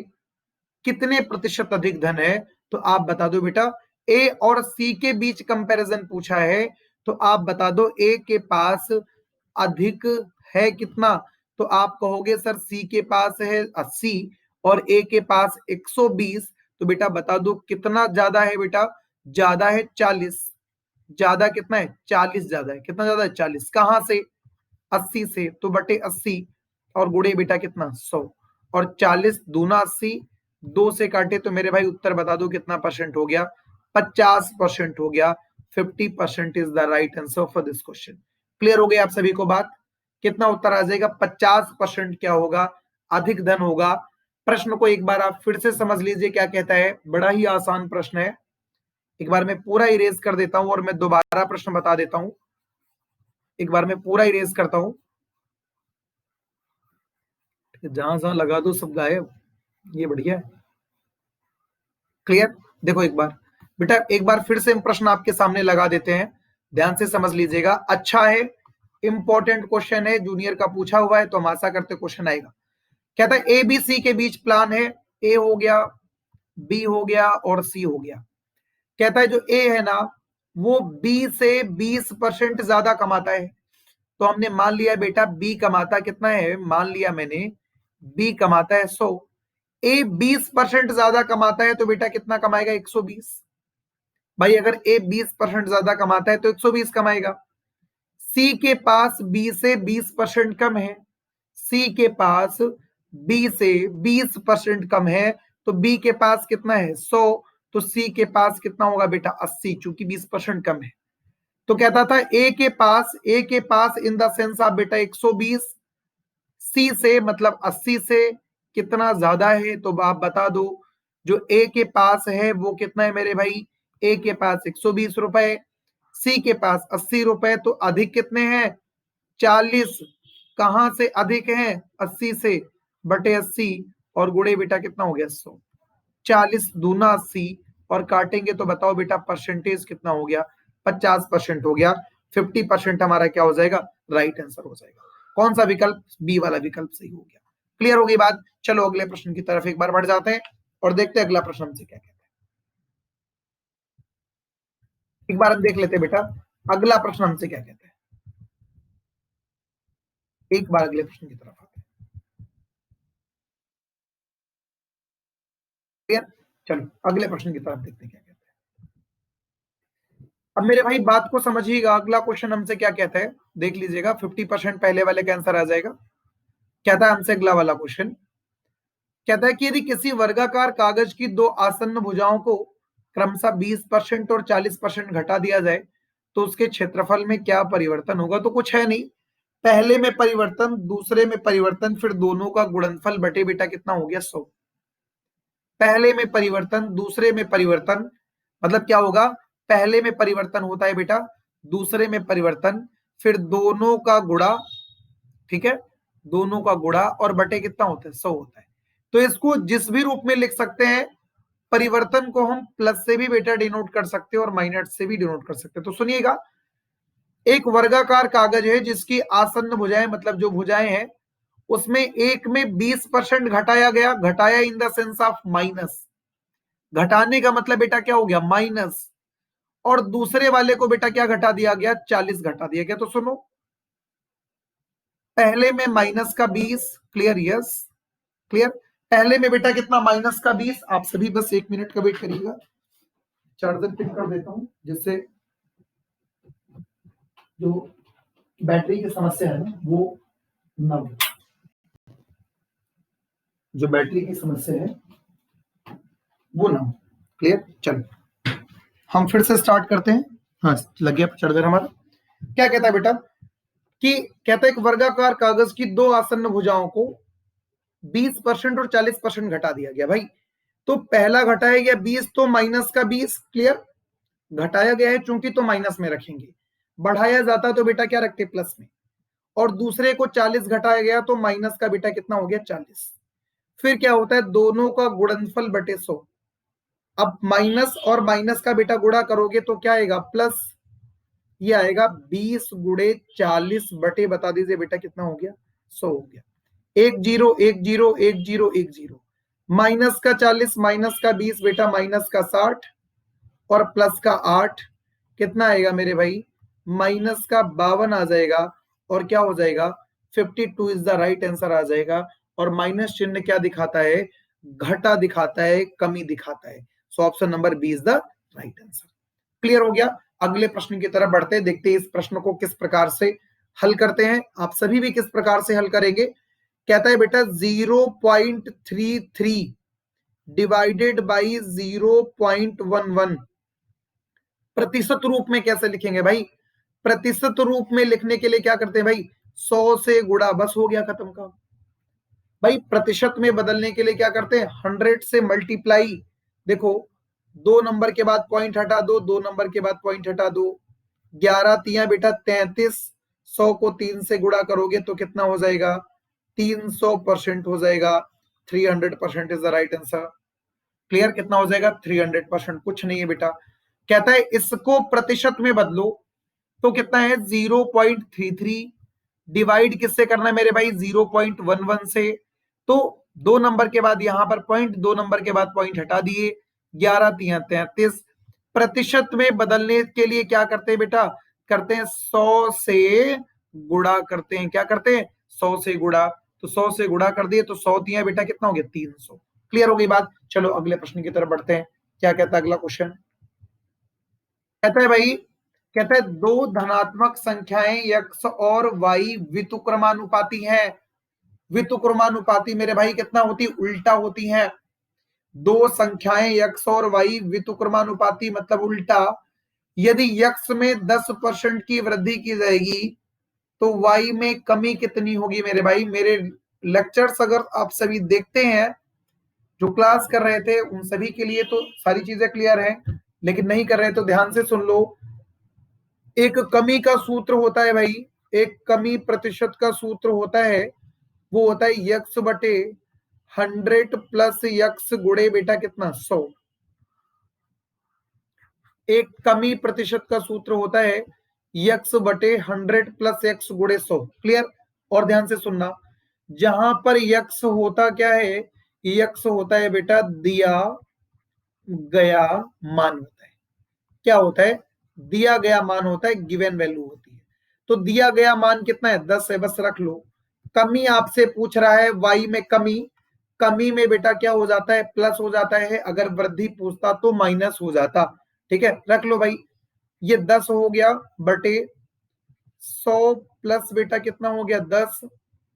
A: कितने प्रतिशत अधिक धन है, तो आप बता दो बेटा। ए और सी के बीच कंपैरिजन पूछा है तो आप बता दो ए के पास अधिक है कितना। तो आप कहोगे सर सी के पास है 80 और ए के पास 120, तो बेटा बता दो कितना ज्यादा है बेटा, ज्यादा है 40। ज्यादा कितना है 40 ज्यादा है, कितना ज्यादा है 40। कहां से 80 से, तो बटे 80 और गुड़े बेटा कितना 100 और 40 दूना 80, 2 से काटे तो मेरे भाई उत्तर बता दो कितना परसेंट हो गया 50% हो गया। 50% is the right answer for this question. Clear हो गया आप सभी को बात। कितना उत्तर आ जाएगा 50% क्या होगा अधिक धन होगा। प्रश्न को एक बार आप फिर से समझ लीजिए क्या कहता है, बड़ा ही आसान प्रश्न है। एक बार मैं पूरा इरेज कर देता हूं और मैं दोबारा प्रश्न बता देता हूं। एक बार मैं पूरा इरेज करता हूं, जहां जहां लगा दो सब गायब, ये बढ़िया है। क्लियर। देखो एक बार बेटा, एक बार फिर से हम प्रश्न आपके सामने लगा देते हैं, ध्यान से समझ लीजिएगा। अच्छा है, इंपॉर्टेंट क्वेश्चन है, जूनियर का पूछा हुआ है तो हम आशा करते क्वेश्चन आएगा। कहता है ए बी सी के बीच प्लान है, ए हो गया, बी हो गया और सी हो गया। कहता है जो ए है ना वो बी से 20% ज्यादा कमाता है। तो हमने मान लिया बेटा बी कमाता कितना है, मान लिया मैंने बी कमाता है 100। ए 20% ज्यादा कमाता है तो बेटा कितना कमाएगा 120। भाई अगर ए 20% ज्यादा कमाता है तो 120 कमाएगा। सी के पास बी से 20% कम है, सी के पास बी से 20% कम है, तो बी के पास कितना है 100, तो सी के पास कितना होगा बेटा 80, चूंकि 20% कम है। तो कहता था ए के पास इन द सेंस ऑफ बेटा 120, सी से मतलब 80 से कितना ज्यादा है, तो आप बता दो। जो ए के पास है वो कितना है मेरे भाई, ए के पास 120 रुपए, सी के पास 80 रुपए, तो अधिक कितने हैं 40। कहां से अधिक है 80 से, बटे 80 और गुड़े बेटा कितना हो गया 100। 40 दूना 80 और काटेंगे तो बताओ बेटा परसेंटेज कितना हो गया 50% हो गया। 50% हमारा क्या हो जाएगा राइट आंसर हो जाएगा। कौन सा विकल्प, बी वाला विकल्प सही हो गया। क्लियर हो गई बात। चलो अगले प्रश्न की तरफ एक बार बढ़ जाते हैं और देखते हैं अगला प्रश्न हमसे क्या कहता है। एक बार हम देख लेते हैं बेटा अगला प्रश्न हमसे क्या कहता है। एक बार अगले प्रश्न की तरफ आते हैं। क्लियर। चलो अगले प्रश्न की तरफ देखते हैं क्या कहता है। अब मेरे भाई बात को समझिएगा, अगला क्वेश्चन हमसे क्या कहता है देख लीजिएगा। 50% पहले वाले का आंसर आ जाएगा। कहता है हमसे अगला वाला क्वेश्चन, कहता है कि यदि किसी वर्गाकार कागज की दो आसन्न भुजाओं को क्रमशः 20% और 40% घटा दिया जाए तो उसके क्षेत्रफल में क्या परिवर्तन होगा। तो कुछ है नहीं, पहले में परिवर्तन, दूसरे में परिवर्तन, फिर दोनों का गुणनफल बटे बेटा कितना हो गया 100। पहले में परिवर्तन, दूसरे में परिवर्तन, मतलब क्या होगा, पहले में परिवर्तन होता है बेटा, दूसरे में परिवर्तन, फिर दोनों का गुणा, ठीक है, दोनों का गुणा और बटे कितना होता है 100 होता है। तो इसको जिस भी रूप में लिख सकते हैं, परिवर्तन को हम प्लस से भी बेटा डिनोट कर सकते हैं और माइनस से भी डिनोट कर सकते हैं। तो सुनिएगा, एक वर्गाकार कागज है जिसकी आसन्न भुजाएं मतलब जो भुजाएं हैं उसमें एक में 20% घटाया गया, घटाया in the sense of minus, घटाने का मतलब बेटा क्या हो गया माइनस, और दूसरे वाले को बेटा क्या घटा दिया गया 40 घटा दिया गया। तो सुनो, पहले में माइनस का 20, क्लियर, यस क्लियर। पहले में बेटा कितना माइनस का 20, आप सभी बस 1 मिनट का वेट करिएगा, चार्जर पिक कर देता हूं जिससे जो बैटरी की समस्या है ना वो ना हो। जो बैटरी की समस्या है वो ना हो। क्लियर। चलो हम फिर से स्टार्ट करते हैं। हाँ लग गया चार्जर हमारा। क्या कहता है बेटा कि कहता है एक वर्गाकार कागज की दो आसन्न भुजाओं को 20% और 40% घटा दिया गया। भाई तो पहला घटाया गया 20 तो माइनस का 20, क्लियर। घटाया गया है चूंकि तो माइनस में रखेंगे, बढ़ाया जाता तो बेटा क्या रखते प्लस में, और दूसरे को 40 घटाया गया तो माइनस का बेटा कितना हो गया 40। फिर क्या होता है दोनों का गुणनफल बटे 100। अब माइनस और माइनस का बेटा गुणा करोगे तो क्या आएगा प्लस, ये आएगा 20 गुणे 40 बटे बता दीजिए बेटा कितना हो गया 100 हो गया। 1 0 1 0 1 0 1 0, माइनस का 40 माइनस का 20 बेटा माइनस का 60 और प्लस का 8, कितना आएगा मेरे भाई माइनस का 52 आ जाएगा, और क्या हो जाएगा 52 इज द राइट आंसर आ जाएगा। और माइनस चिन्ह क्या दिखाता है, घटा दिखाता है, कमी दिखाता है। So option number B is the right answer. Clear हो गया। अगले प्रश्न की तरफ बढ़ते हैं, देखते हैं इस प्रश्न को किस प्रकार से हल करते हैं, आप सभी भी किस प्रकार से हल करेंगे। कहता है बेटा 0.33 डिवाइडेड बाई 0.11 प्रतिशत रूप में कैसे लिखेंगे भाई। प्रतिशत रूप में लिखने के लिए क्या करते हैं भाई 100 से गुणा, बस हो गया खत्म का। भाई प्रतिशत में बदलने के लिए क्या करते हैं 100 से मल्टीप्लाई, देखो 2 नंबर के बाद पॉइंट हटा दो, 2 नंबर के बाद पॉइंट हटा दो, 11 तिया बेटा 33, 100 को 3 से गुणा करोगे तो कितना हो जाएगा 300% हो जाएगा। 300% is the right answer. Clear, कितना हो जाएगा 300%, कुछ नहीं है बेटा। कहता है इसको प्रतिशत में बदलो तो कितना है 0.33, डिवाइड किससे करना है मेरे भाई 0.11 से, तो 2 नंबर के बाद यहां पर पॉइंट, 2 नंबर के बाद पॉइंट हटा दिए, 11 तिया 33। प्रतिशत में बदलने के लिए क्या करते हैं बेटा, करते हैं 100 से गुणा करते हैं, क्या करते हैं 100 से गुणा, तो 100 से गुणा कर दिए तो 100 तिया बेटा कितना हो गया 300। क्लियर हो गई बात। चलो अगले प्रश्न की तरफ बढ़ते हैं, क्या कहता है अगला क्वेश्चन। कहता है भाई, कहता है दो धनात्मक संख्याएं x और y व्युत्क्रमानुपाती हैं। व्युत्क्रमानुपाती मेरे भाई कितना होती, उल्टा होती हैं। दो संख्याएं x और y व्युत्क्रमानुपाती मतलब उल्टा। यदि x में 10% की वृद्धि की जाएगी तो y में कमी कितनी होगी मेरे भाई। मेरे लेक्चर्स अगर आप सभी देखते हैं, जो क्लास कर रहे थे उन सभी के लिए तो सारी चीजें क्लियर हैं, लेकिन नहीं कर रहे तो ध्यान से सुन लो। एक कमी का सूत्र होता है भाई, एक कमी प्रतिशत का सूत्र होता है, वो होता है यक्स बटे 100 प्लस यक्स गुणे बेटा कितना 100। एक कमी प्रतिशत का सूत्र होता है यक्स बटे 100 प्लस यक्स गुणे 100। क्लियर, और ध्यान से सुनना, जहां पर यक्स होता क्या है, यक्स होता है बेटा दिया गया मान होता है। क्या होता है, दिया गया मान होता है, गिवन वैल्यू होती है। तो दिया गया मान कितना है 10 है, बस रख लो। कमी आपसे पूछ रहा है y में कमी, कमी में बेटा क्या हो जाता है प्लस हो जाता है, अगर वृद्धि पूछता तो माइनस हो जाता। ठीक है, रख लो भाई। ये 10 हो गया बटे 100 प्लस बेटा कितना हो गया 10,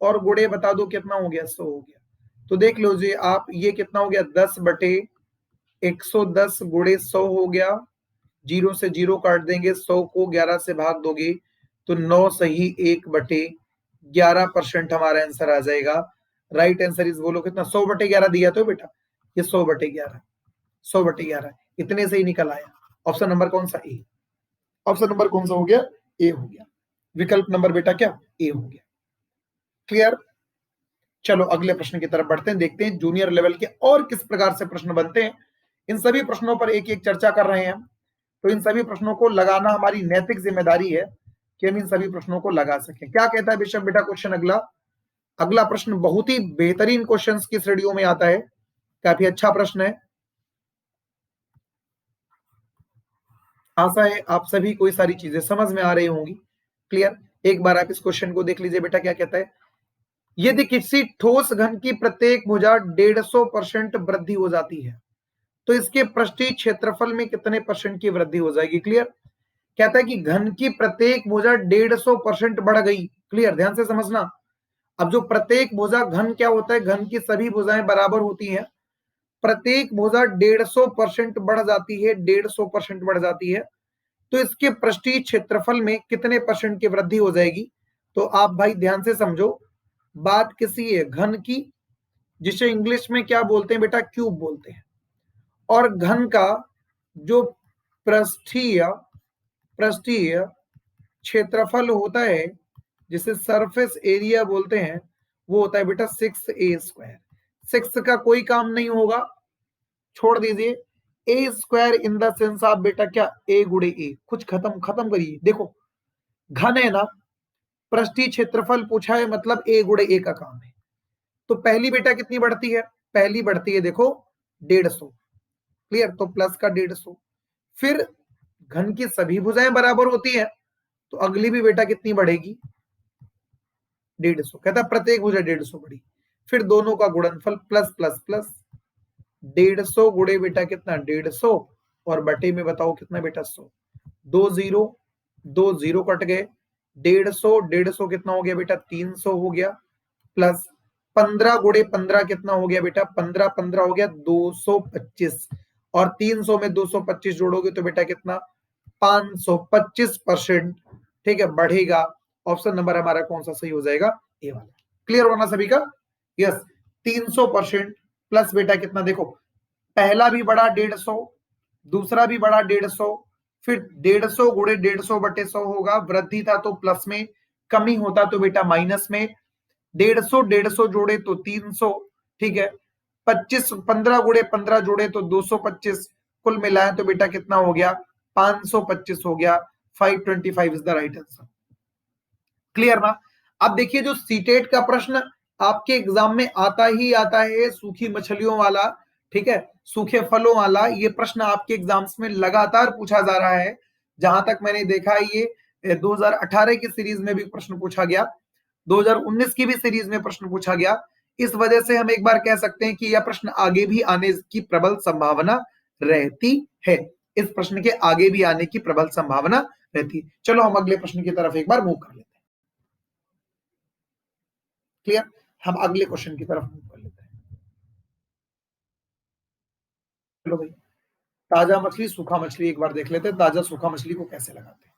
A: और गुणे बता दो कितना हो गया 100 हो गया। तो देख लो जी आप, ये कितना हो गया 10 बटे 110 गुणे 100 हो गया। 0 से 0 काट देंगे, 100 को 11 से भाग दोगे तो 9 सही 1 बटे 11% हमारा आंसर आ जाएगा। राइट आंसर इज, बोलो कितना 100 बटे 11 दिया तो बेटा, ये 100 बटे 11, 100 बटे 11 इतने से ही निकल आया। ऑप्शन नंबर कौन सा ए, ऑप्शन नंबर कौन सा हो गया ए हो गया। विकल्प नंबर बेटा क्या ए हो गया। क्लियर, चलो अगले प्रश्न की तरफ बढ़ते हैं, देखते हैं जूनियर लेवल के और किस प्रकार से प्रश्न बनते हैं। इन सभी प्रश्नों पर एक एक चर्चा कर रहे हैं हम, तो इन सभी प्रश्नों को लगाना हमारी नैतिक जिम्मेदारी है कि हम इन सभी प्रश्नों को लगा सकें। क्या कहता है बिशप बेटा क्वेश्चन अगला। अगला प्रश्न बहुत ही बेहतरीन क्वेश्चंस की श्रेणियों में आता है, काफी अच्छा प्रश्न है। आशा है आप सभी को ये सारी चीजें समझ में आ रही होंगी। क्लियर, एक बार आप इस क्वेश्चन को देख लीजिए बेटा क्या कहता है। यदि किसी ठोस घन की प्रत्येक भुजा 150% वृद्धि हो जाती है तो इसके पृष्ठीय क्षेत्रफल में कितने परसेंट की वृद्धि हो जाएगी। क्लियर, कहता है कि घन की प्रत्येक भुजा 150% बढ़ गई। क्लियर, ध्यान से समझना। अब जो प्रत्येक भुजा, घन क्या होता है, घन की सभी भुजाएं बराबर होती हैं, प्रत्येक भुजा 150% बढ़ जाती है, 150% बढ़ जाती है, तो इसके पृष्ठीय क्षेत्रफल में कितने परसेंट की वृद्धि हो जाएगी। तो आप भाई ध्यान से समझो, बात किसी है घन की, जिसे इंग्लिश में क्या बोलते हैं बेटा क्यूब बोलते हैं। और घन का जो पृष्ठीय क्षेत्रफल होता है, जिसे सरफेस एरिया बोलते हैं, वो होता है बेटा 6a²। 6 का कोई काम नहीं होगा, छोड़ दीजिए। ए स्क्वायर इन द सेंस आप बेटा क्या, ए गुड़े ए, कुछ खत्म करिए। देखो घन है ना, पृष्ठीय क्षेत्रफल पूछा है, मतलब ए गुड़े ए का काम है। तो पहली बेटा कितनी बढ़ती है, पहली बढ़ती है देखो 150, क्लियर, तो प्लस का 150। फिर घन की सभी भुजाएं बराबर होती है, तो अगली भी बेटा कितनी बढ़ेगी, 150। कहता प्रत्येक भुजा 150 बढ़ी। फिर दोनों का गुणनफल प्लस प्लस प्लस, 150 गुड़े बेटा कितना 150, और बटे में बताओ कितना बेटा 100। 2 जीरो कट गए, 150 कितना हो गया बेटा 300 हो गया, प्लस 15 गुड़े 15 कितना हो गया बेटा 15 15 हो गया 225, और 300 में 225 जोड़ोगे तो बेटा कितना 525%, ठीक है, बढ़ेगा। ऑप्शन नंबर हमारा कौन सा सही हो जाएगा, ए वाला। क्लियर होना सभी का, यस। 300% प्लस बेटा कितना, देखो पहला भी बड़ा 150, दूसरा भी बड़ा 150, फिर 150 गुड़े 150 बटे 100 होगा, वृद्धि था तो प्लस में, कमी होता तो बेटा माइनस में। 150 जोड़े तो 300, ठीक है, 25 15 गुड़े 15 जोड़े तो 225, कुल मिलाए तो बेटा कितना हो गया 525 हो गया। 525 is the right answer. Clear ना। अब देखिए जो सीटेट का प्रश्न आपके एग्जाम में आता ही आता है, सूखी मछलियों वाला, ठीक है, सूखे फलों वाला, ये प्रश्न आपके एग्जाम्स में लगातार पूछा जा रहा है। जहां तक मैंने देखा ये 2018 की सीरीज में भी प्रश्न पूछा गया, 2019 की भी सीरीज में प्रश्न पूछा गया। इस वजह से हम एक बार कह सकते हैं कि यह प्रश्न आगे भी आने की प्रबल संभावना रहती है, इस प्रश्न के आगे भी आने की प्रबल संभावना रहती है। चलो हम अगले प्रश्न की तरफ एक बार मूव कर लेते हैं। क्लियर, हम अगले क्वेश्चन की तरफ मूव कर लेते हैं। चलो भाई, ताजा मछली सूखा मछली एक बार देख लेते हैं, ताजा सूखा मछली को कैसे लगाते हैं।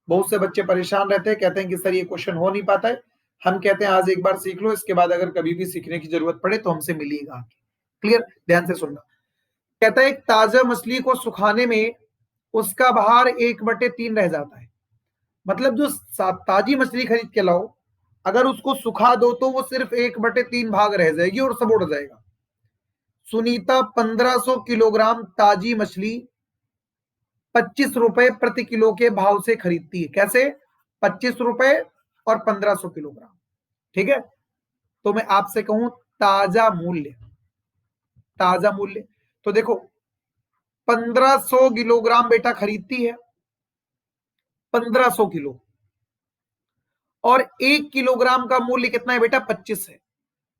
A: बहुत से बच्चे परेशान रहते हैं, कहते हैं कि सर ये क्वेश्चन हो नहीं पाता है। हम कहते हैं आज एक बार सीख लो, इसके बाद अगर कभी भी सीखने की जरूरत पड़े तो हमसे मिलिएगा। क्लियर, ध्यान से सुनना। कहता है एक ताजा मछली को सुखाने में उसका भार 1/3 रह जाता है। मतलब जो ताजी मछली खरीद के लाओ, अगर उसको सुखा दो तो वो सिर्फ 1/3 भाग रह जाएगी और सब उड़ जाएगा। सुनीता 1500 किलोग्राम ताजी मछली 25 रुपए प्रति किलो के भाव से खरीदती है। कैसे, 25 रुपए और 1500 किलोग्राम, ठीक है। तो मैं आपसे कहूं ताजा मूल्य, ताजा मूल्य, तो देखो 1500 किलोग्राम बेटा खरीदती है, 1500 किलो, और 1 किलोग्राम का मूल्य कितना है बेटा 25 है।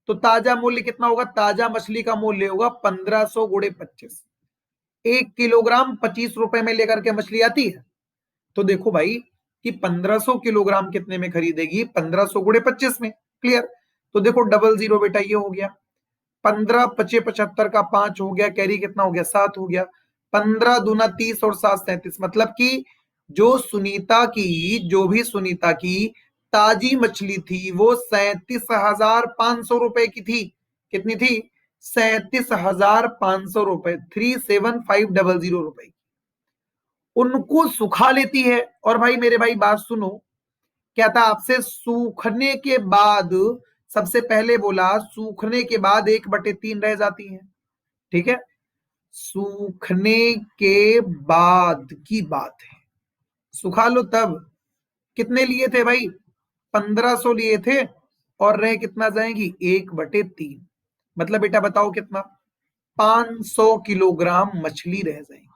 A: तो ताजा मूल्य कितना होगा, ताजा मछली का मूल्य होगा 1500 गुड़े 25। 1 किलोग्राम 25 रुपए में लेकर के मछली आती है, तो देखो भाई कि 1500 किलोग्राम कितने में खरीदेगी, 1500 गुड़े 25 में। क्लियर, तो देखो डबल जीरो बेटा ये हो गया, 15 पचे 75 का 5 हो गया, कैरी कितना हो गया 7 हो गया, 15 दूना 30 और 7 37। मतलब कि जो भी सुनीता की ताजी मछली थी वो 37,500 रुपए की थी। कितनी थी, 37,500 रुपए, 37,500 रुपए। उनको सुखा लेती है, और भाई मेरे भाई बात सुनो, क्या था आपसे, सूखने के बाद, सबसे पहले बोला सूखने के बाद 1/3 रह जाती है, ठीक है, सूखने के बाद की बात है। सुखा लो तब, कितने लिए थे भाई, 1500 लिए थे, और रह कितना जाएंगी 1/3। मतलब बेटा बताओ कितना, 500 किलोग्राम मछली रह जाएगी,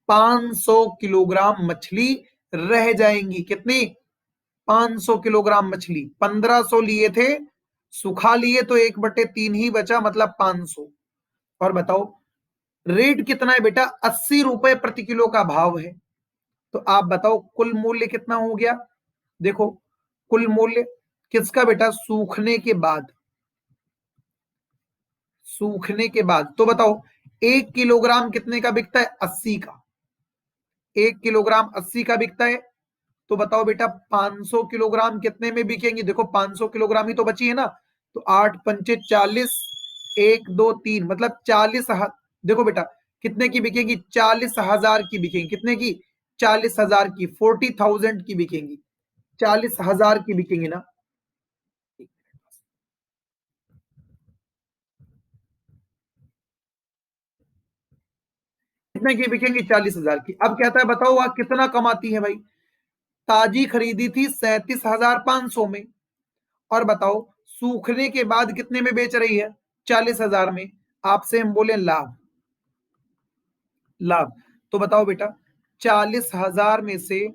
A: 500 किलोग्राम मछली रह जाएंगी। कितनी, 500 किलोग्राम मछली, 1500 लिए थे, सुखा लिए तो 1/3 ही बचा, मतलब 500। और बताओ रेट कितना है बेटा, 80 रुपए प्रति किलो का भाव है। तो आप बताओ कुल मूल्य कितना हो गया, देखो कुल मूल्य किसका बेटा, सूखने के बाद, सूखने के बाद। तो बताओ 1 किलोग्राम कितने का बिकता है, 80 का, 1 किलोग्राम 80 का बिकता है। तो बताओ बेटा 500 किलोग्राम कितने में बिकेंगे, देखो 500 किलोग्राम ही तो बची है ना, तो 8 पंचे 40, 1 2 3, मतलब 40, देखो बेटा कितने की बिकेंगी? 40,000 की बिकेंगी। कितने की? 40,000 की। 40,000 की बिकेंगी। 40,000 की बिकेंगी ना। कितने की बिकेंगी? 40,000 की। अब कहता है बताओ आप कितना कमाती है भाई? ताजी खरीदी थी 37,500 में, और बताओ सूखने के बाद कितने में बेच रही है? 40,000 में। आपसे हम बोले लाभ, लाभ। तो बताओ बेटा, 40,000 में से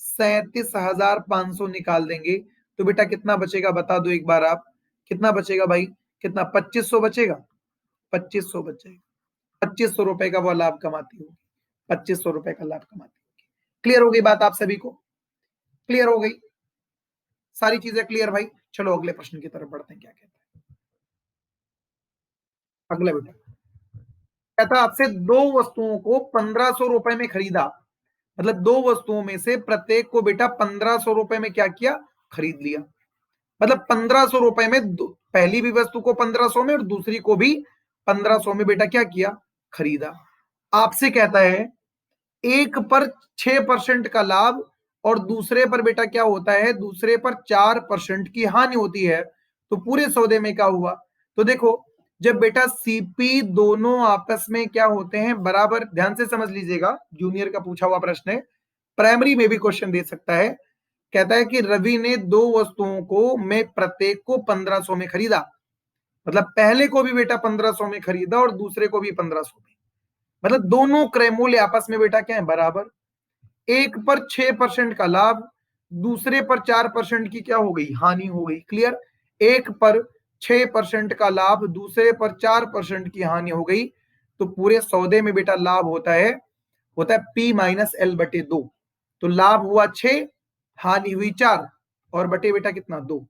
A: 37,500 निकाल देंगे तो बेटा कितना बचेगा? बता दो एक बार आप, कितना बचेगा भाई? कितना? 2500 बचेगा। 2500 बचेगा। 2500 रुपए का वो लाभ कमाती होगी। 2500 रुपए का लाभ कमाती होगी। क्लियर हो गई बात आप सभी को? क्लियर हो गई सारी चीजें? क्लियर भाई? चलो अगले प्रश्न की तरफ बढ़ते हैं। क्या कहते हैं अगला बेटा? कहता आपसे दो वस्तुओं को 1500 रुपए में खरीदा, मतलब दो वस्तुओं में से प्रत्येक को बेटा 1500 रुपए में क्या किया? खरीद लिया। मतलब 1500 रुपए में पहली भी वस्तु को 1500 में और दूसरी को भी 1500 में बेटा क्या किया? खरीदा। आपसे कहता है एक पर 6% का लाभ और दूसरे पर बेटा क्या होता है? दूसरे पर 4% की हानि होती है। तो पूरे सौदे में क्या हुआ? तो देखो, जब बेटा सीपी दोनों आपस में क्या होते हैं? बराबर। ध्यान से समझ लीजिएगा, जूनियर का पूछा हुआ प्रश्न है, प्राइमरी में भी क्वेश्चन दे सकता है। कहता है कि रवि ने दो वस्तुओं को में प्रत्येक को 1500 में खरीदा, मतलब पहले को भी बेटा 1500 में खरीदा और दूसरे को भी 1500 में, मतलब दोनों क्रय मूल्य आपस में बेटा क्या है? बराबर। एक पर 6% का लाभ, दूसरे पर 4% की क्या हो गई? हानि हो गई। क्लियर? एक पर 6% का लाभ, दूसरे पर 4% की हानि हो गई। तो पूरे सौदे में बेटा लाभ होता है P-L/2। तो लाभ हुआ 6, हानि हुई 4, और बटे बेटा कितना? 2।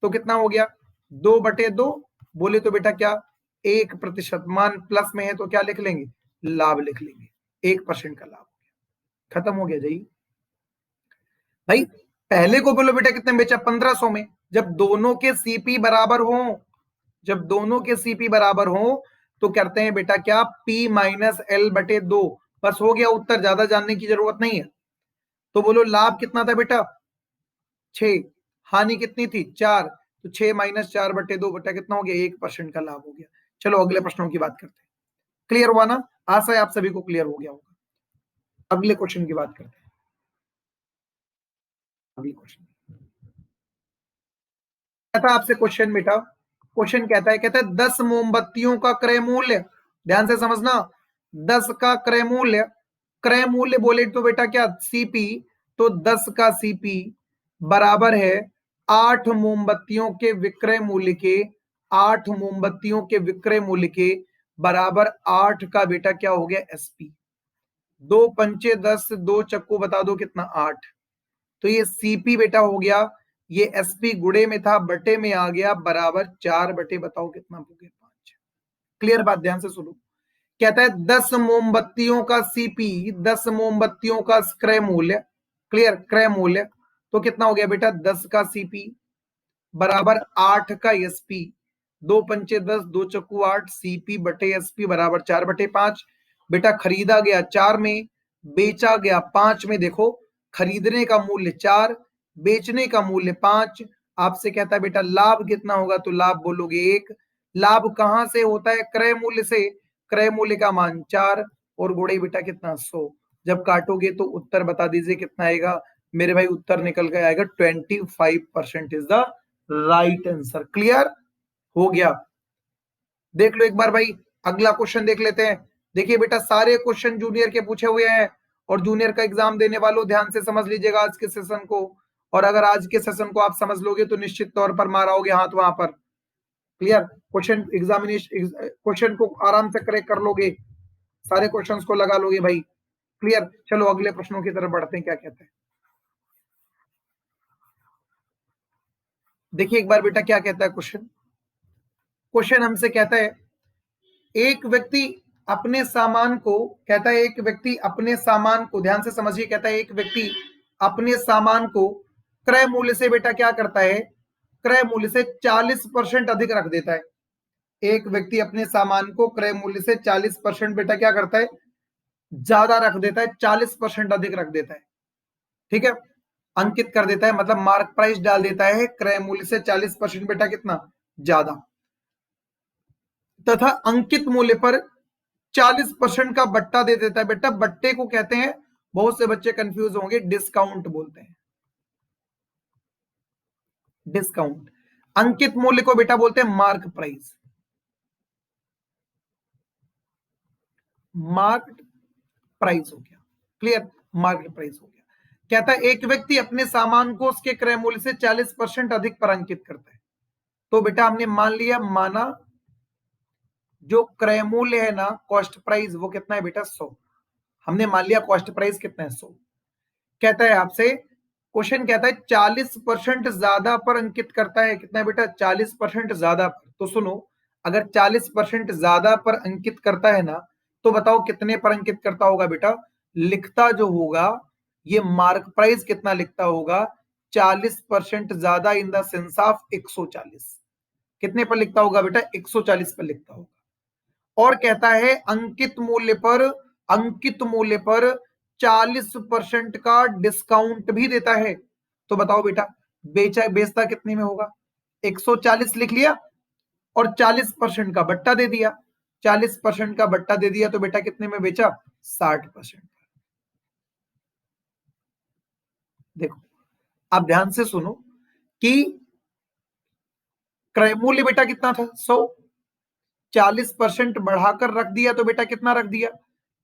A: तो कितना हो गया? 2/2। बोले तो बेटा क्या? 1%। मान प्लस में है तो क्या लिख लेंगे? लाभ लिख लेंगे। 1% का लाभ खत्म हो गया जी भाई। पहले को बोलो बेटा कितने में बेचा? 1500 में। जब दोनों के सीपी बराबर हो, जब दोनों के सीपी बराबर हो तो करते हैं बेटा क्या? P-L/2। बस हो गया उत्तर, ज्यादा जानने की जरूरत नहीं है। तो बोलो लाभ कितना था बेटा? 6। हानि कितनी थी? 4। तो 6-4/2 बेटा कितना हो गया? 1% का लाभ हो गया। चलो अगले प्रश्नों की बात करते हैं। क्लियर हुआ ना? आशा है आप सभी को क्लियर हो गया होगा। अगले क्वेश्चन की बात करते हैं। अगले क्वेश्चन कहता आपसे क्वेश्चन बेटा, क्वेश्चन कहता है 10 मोमबत्तियों का क्रय मूल्य, ध्यान से समझना, 10 का क्रय मूल्य, क्रय मूल्य बोले तो बेटा क्या? सीपी। तो 10 का सीपी बराबर है 8 मोमबत्तियों के विक्रय मूल्य के, 8 मोमबत्तियों के विक्रय मूल्य के बराबर 8 का बेटा क्या हो गया? एसपी। 2 पंचे 10, 2 चक्कू बता दो कितना? 8। तो ये सीपी बेटा हो गया, ये एसपी गुड़े में था, बटे में आ गया, बराबर 4 बटे बताओ कितना हो गया? 5। क्लियर बात? ध्यान से सुनो। कहता है 10 मोमबत्तियों का सीपी, 10 मोमबत्तियों का क्रय मूल्य, क्लियर? क्रय मूल्य तो कितना हो गया बेटा? 10 का सीपी बराबर 8 का एसपी। 2 पंचे 10, 2 चक्कू 8, सीपी बटे एसपी बराबर 4/5। बेटा खरीदा गया 4 में, बेचा गया 5 में। देखो, खरीदने का मूल्य 4, बेचने का मूल्य 5। आपसे कहता है बेटा लाभ कितना होगा? तो लाभ बोलोगे 1। लाभ कहां से होता है? क्रय मूल्य से। क्रय मूल्य का मान 4 और गुणे बेटा कितना? 100। जब काटोगे तो उत्तर बता दीजिए कितना आएगा मेरे भाई? उत्तर निकल के आएगा 25% is the right answer. Clear हो गया? देख लो एक बार भाई, अगला क्वेश्चन देख लेते हैं। देखिए बेटा सारे क्वेश्चन जूनियर के पूछे हुए हैं, और जूनियर का एग्जाम देने वालों ध्यान से समझ लीजिएगा आज के सेशन को। और अगर आज के सेशन को आप समझ लोगे तो निश्चित तौर पर मारा होगे हाथ वहां पर। क्लियर? क्वेश्चन एग्जामिनेशन क्वेश्चन को आराम से करेक्ट कर लोगे, सारे क्वेश्चंस को लगा लोगे भाई। क्लियर? चलो अगले प्रश्नों की तरफ बढ़ते हैं। क्या कहते हैं देखिए एक बार बेटा, क्या कहता है क्वेश्चन? क्वेश्चन हमसे कहता है एक व्यक्ति अपने सामान को, कहता है एक व्यक्ति अपने सामान को, ध्यान से समझिए, कहता है एक व्यक्ति अपने सामान को क्रय मूल्य से बेटा क्या करता है? क्रय मूल्य से 40% अधिक रख देता है। एक व्यक्ति अपने सामान को क्रय मूल्य से 40% बेटा क्या करता है, ज्यादा रख देता है, 40% अधिक रख देता है, ठीक है, अंकित कर देता है, मतलब मार्क प्राइस डाल देता है क्रय मूल्य से 40% बेटा कितना ज्यादा, तथा अंकित मूल्य पर 40% का बट्टा दे देता है। बेटा बट्टे को कहते हैं, बहुत से बच्चे कंफ्यूज होंगे, डिस्काउंट बोलते हैं, डिस्काउंट। अंकित मूल्य को बेटा बोलते हैं मार्क प्राइस, मार्क प्राइस हो गया, क्लियर, मार्केट प्राइस हो गया। कहता है एक व्यक्ति अपने सामान को उसके क्रय मूल्य से 40% अधिक पर अंकित करता है, तो बेटा हमने मान लिया, माना जो क्रय मूल्य है ना, कॉस्ट प्राइस, वो कितना है बेटा 100, हमने मान लिया कॉस्ट प्राइस कितना है 100। कहता है आपसे, क्वेश्चन कहता है 40% ज्यादा पर अंकित करता है, कितना है बेटा 40% ज्यादा पर। तो सुनो, अगर 40% ज्यादा पर अंकित करता है ना, तो बताओ कितने पर अंकित करता होगा बेटा, लिखता जो होगा ये मार्क प्राइस कितना लिखता होगा, 40% ज्यादा इन द सेंस ऑफ 140, कितने पर लिखता होगा बेटा 140 पर लिखता होगा। और कहता है अंकित मूल्य पर, अंकित मूल्य पर 40% का डिस्काउंट भी देता है। तो बताओ बेटा बेचता कितने में होगा, 140 लिख लिया और 40% का बट्टा दे दिया, 40% का बट्टा दे दिया, तो बेटा कितने में बेचा, 60%। देखो आप ध्यान से सुनो कि क्रय मूल्य बेटा कितना था 100, 40% बढ़ाकर रख दिया, तो बेटा कितना रख दिया,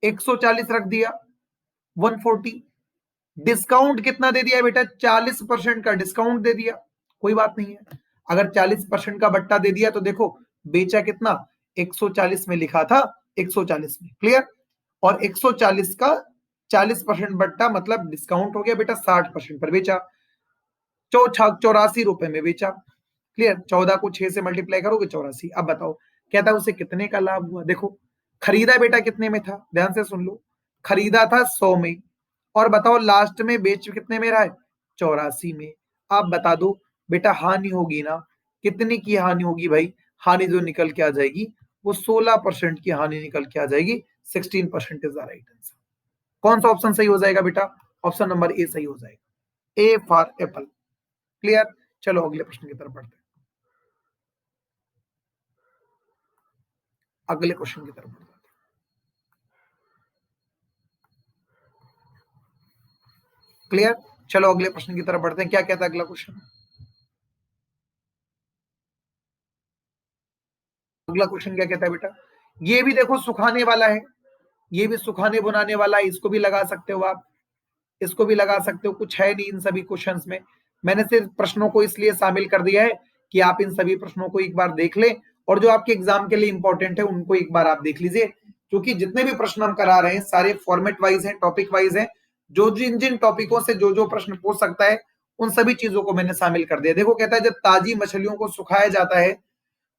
A: 140 रख दिया, 140। डिस्काउंट कितना दे दिया बेटा, 40% का डिस्काउंट दे दिया, कोई बात नहीं है। अगर 40% का बट्टा दे दिया तो देखो बेचा कितना, 140 में लिखा था, 140 में, क्लियर। और 140 का 40% बट्टा मतलब डिस्काउंट हो गया बेटा, 60% पर बेचा, 84 रुपए में बेचा, क्लियर। 14 को 6 से मल्टीप्लाई करोगे 84। अब बताओ कहता है उसे कितने का लाभ हुआ। देखो खरीदा बेटा कितने में था, ध्यान से सुन लो, खरीदा था 100 में, और बताओ लास्ट में बेच कितने में रहा है, 84 में। आप बता दो बेटा हानि होगी ना, कितने की हानि होगी भाई, हानि जो निकल के आ जाएगी वो 16% की हानि निकल के आ जाएगी, 16% इज द राइट आंसर। कौन सा ऑप्शन सही हो जाएगा बेटा, ऑप्शन नंबर ए सही हो जाएगा, ए फॉर एप्पल, क्लियर। चलो अगले प्रश्न की तरफ बढ़ते हैं, अगले क्वेश्चन की तरफ बढ़ते हैं। क्लियर, चलो अगले प्रश्न की तरफ बढ़ते हैं। क्या कहता है अगला क्वेश्चन, अगला क्वेश्चन क्या कहता है बेटा, ये भी देखो सुखाने वाला है, ये भी सुखाने बुनाने वाला है, इसको भी लगा सकते हो आप, इसको भी लगा सकते हो, कुछ है नहीं इन सभी क्वेश्चंस में। मैंने सिर्फ प्रश्नों को इसलिए शामिल कर दिया है कि आप इन सभी प्रश्नों को एक बार देख लें, और जो आपके एग्जाम के लिए इंपॉर्टेंट है उनको एक बार आप देख लीजिए, क्योंकि जितने भी प्रश्न हम करा रहे हैं सारे फॉर्मेट वाइज हैं, टॉपिक वाइज हैं, जो जिन जिन टॉपिकों से जो जो प्रश्न पूछ सकता है उन सभी चीजों को मैंने शामिल कर दिया। देखो कहता है जब ताजी मछलियों को सुखाया जाता है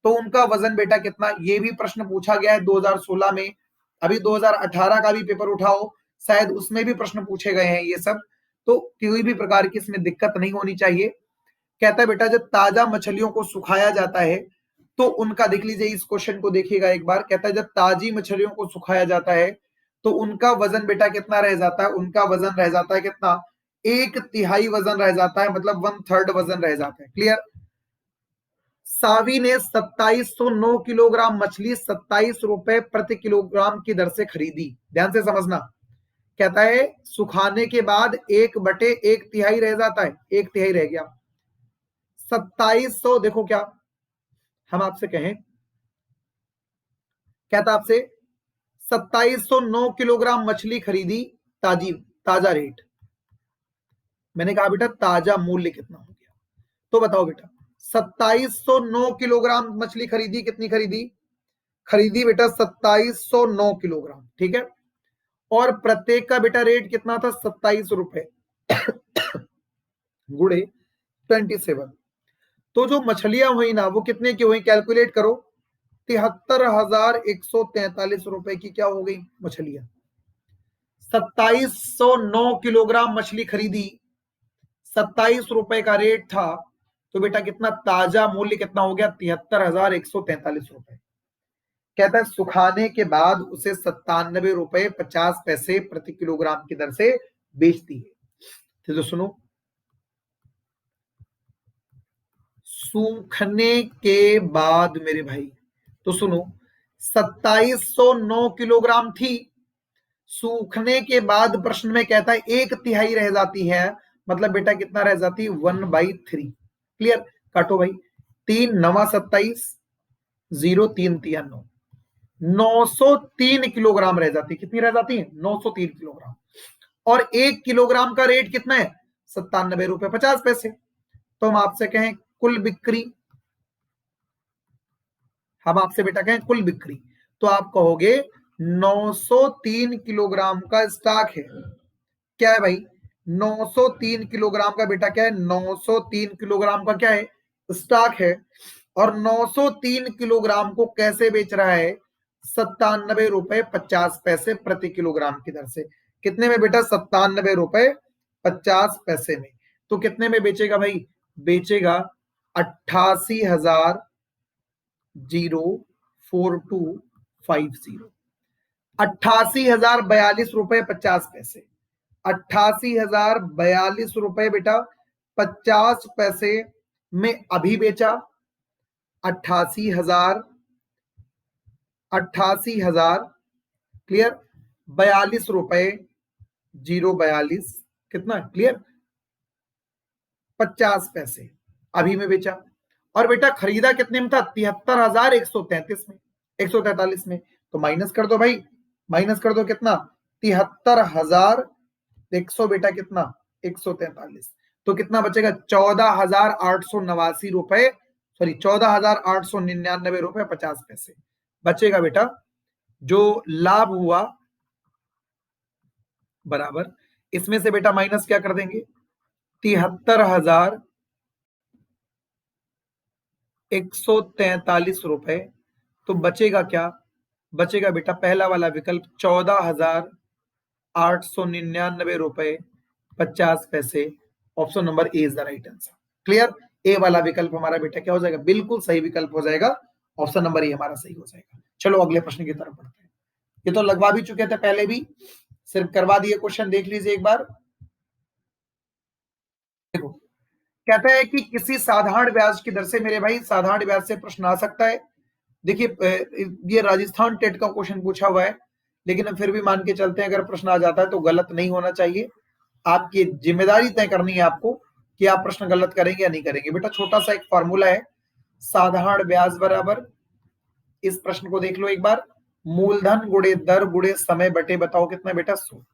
A: तो उनका वजन बेटा कितना, ये भी प्रश्न पूछा गया है 2016 में, अभी 2018 का भी पेपर उठाओ शायद उसमें भी प्रश्न पूछे गए हैं ये सब, तो कोई भी प्रकार की इसमें दिक्कत नहीं होनी चाहिए। कहता है बेटा जब ताजा मछलियों को सुखाया जाता है तो उनका, देख लीजिए इस क्वेश्चन को देखिएगा एक बार, कहता है जब ताजी मछलियों को सुखाया जाता है तो उनका वजन बेटा कितना रह जाता है, उनका वजन रह जाता है कितना, 1/3 वजन रह जाता है, मतलब 1/3 वजन रह जाता है, क्लियर। सावी ने 2709 किलोग्राम मछली 27 रुपए प्रति किलोग्राम की दर से खरीदी, ध्यान से समझना। कहता है सुखाने के बाद 1/1/3 रह जाता है, 1/3 रह गया, 2700, देखो क्या हम आपसे कहें, कहता आपसे 2709 किलोग्राम मछली खरीदी, ताजी, ताजा रेट, मैंने कहा बेटा ताजा मूल्य कितना हो गया, तो बताओ बेटा 2709 किलोग्राम मछली खरीदी, कितनी खरीदी, खरीदी बेटा 2709 किलोग्राम, ठीक है, और प्रत्येक का बेटा रेट कितना था, 27 रुपए गुड़े 27, तो जो मछलियां हुई ना वो कितने की हुई, कैलकुलेट करो, 73,143 रुपए की क्या हो गई मछलियां। 2709 किलोग्राम मछली खरीदी, 27 रुपए का रेट था, तो बेटा कितना ताजा मूल्य कितना हो गया, 73,143 रुपए, कहता है सुखाने के बाद उसे 97 रुपए 50 पैसे प्रति किलोग्राम की दर से बेचती है। तो सुनो, सूखने के बाद मेरे भाई, तो सुनो, 2709 किलोग्राम थी, सूखने के बाद प्रश्न में कहता है 1/3 रह जाती है, मतलब बेटा कितना रह जाती है, 1/3। क्लियर, काटो भाई, 3×9 = 27, 0×3=9, 903 किलोग्राम रह जाती है। कितनी रह जाती है, 903 किलोग्राम। और 1 किलोग्राम का रेट कितना है, 97 रुपए 50 पैसे। तो हम आपसे कहें कुल बिक्री, हम आपसे बेटा कहें कुल बिक्री, तो आप कहोगे 903 किलोग्राम का स्टॉक है। क्या है भाई, 903 किलोग्राम का बेटा क्या है, 903 किलोग्राम का क्या है, स्टॉक है। और 903 किलोग्राम को कैसे बेच रहा है, 97 रुपए 50 पैसे प्रति किलोग्राम की दर से। कितने में बेटा, 97 रुपए 50 पैसे में। तो कितने में बेचेगा भाई, बेचेगा 88,04250, 88,042 रुपए 50 पैसे, 88,042 रुपए बेटा 50 पैसे में अभी बेचा। 88,000 क्लियर, 42 रुपए 042, कितना क्लियर, 50 पैसे अभी में बेचा। और बेटा खरीदा कितने में था, 73,133 में, 143 में। तो माइनस कर दो भाई, माइनस कर दो कितना, 73,100 बेटा कितना, 143। तो कितना बचेगा, 14,889 रुपए, सॉरी 14,899 रुपए 50 पैसे बचेगा बेटा, जो लाभ हुआ बराबर। इसमें से बेटा माइनस क्या कर देंगे, 73,143 रुपए। तो बचेगा क्या, बचेगा बेटा पहला वाला विकल्प 14,899 रुपए 50 पैसे। Option number A is the right answer. Clear, A वाला विकल्प हमारा बेटा क्या हो जाएगा, बिल्कुल सही विकल्प हो जाएगा, ऑप्शन नंबर ए हमारा सही हो जाएगा। चलो अगले प्रश्न की तरफ बढ़ते हैं। ये तो लगवा भी चुके थे पहले भी, सिर्फ करवा दिए क्वेश्चन, देख लीजिए एक बार। देखो, कहता है कि किसी साधारण ब्याज की दर से, मेरे भाई साधारण ब्याज से प्रश्न आ सकता है। देखिए ये राजस्थान टेट का क्वेश्चन पूछा हुआ है, लेकिन हम फिर भी मान के चलते हैं, अगर प्रश्न आ जाता है तो गलत नहीं होना चाहिए। आपकी जिम्मेदारी तय करनी है आपको कि आप प्रश्न गलत करेंगे या नहीं करेंगे। बेटा छोटा सा एक फॉर्मूला है, साधारण ब्याज बराबर, इस प्रश्न को देख लो एक बार, मूलधन गुणे दर गुणे समय बटे बताओ कितना बेटा, 100।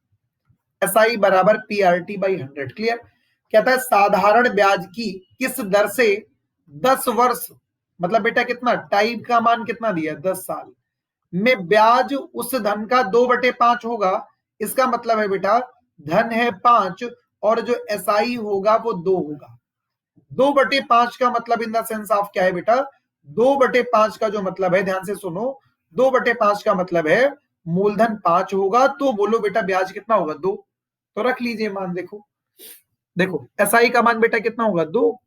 A: SI बराबर PRT/100। क्लियर, कहता है साधारण ब्याज की किस दर से 10 वर्ष, मतलब बेटा कितना, टाइम का मान कितना दिया, 10 साल में ब्याज उस धन का 2/5 होगा। इसका मतलब है बेटा धन है 5 और जो SI होगा वो 2 होगा। 2/5 का मतलब इन द सेंस ऑफ क्या है बेटा, 2/5 का जो मतलब है, ध्यान से सुनो, 2/5 का मतलब है मूलधन 5 होगा, तो बोलो बेटा ब्याज कितना होगा, 2। तो रख लीजिए मान, देखो देखो SI का मान बेटा कितना होगा, 2,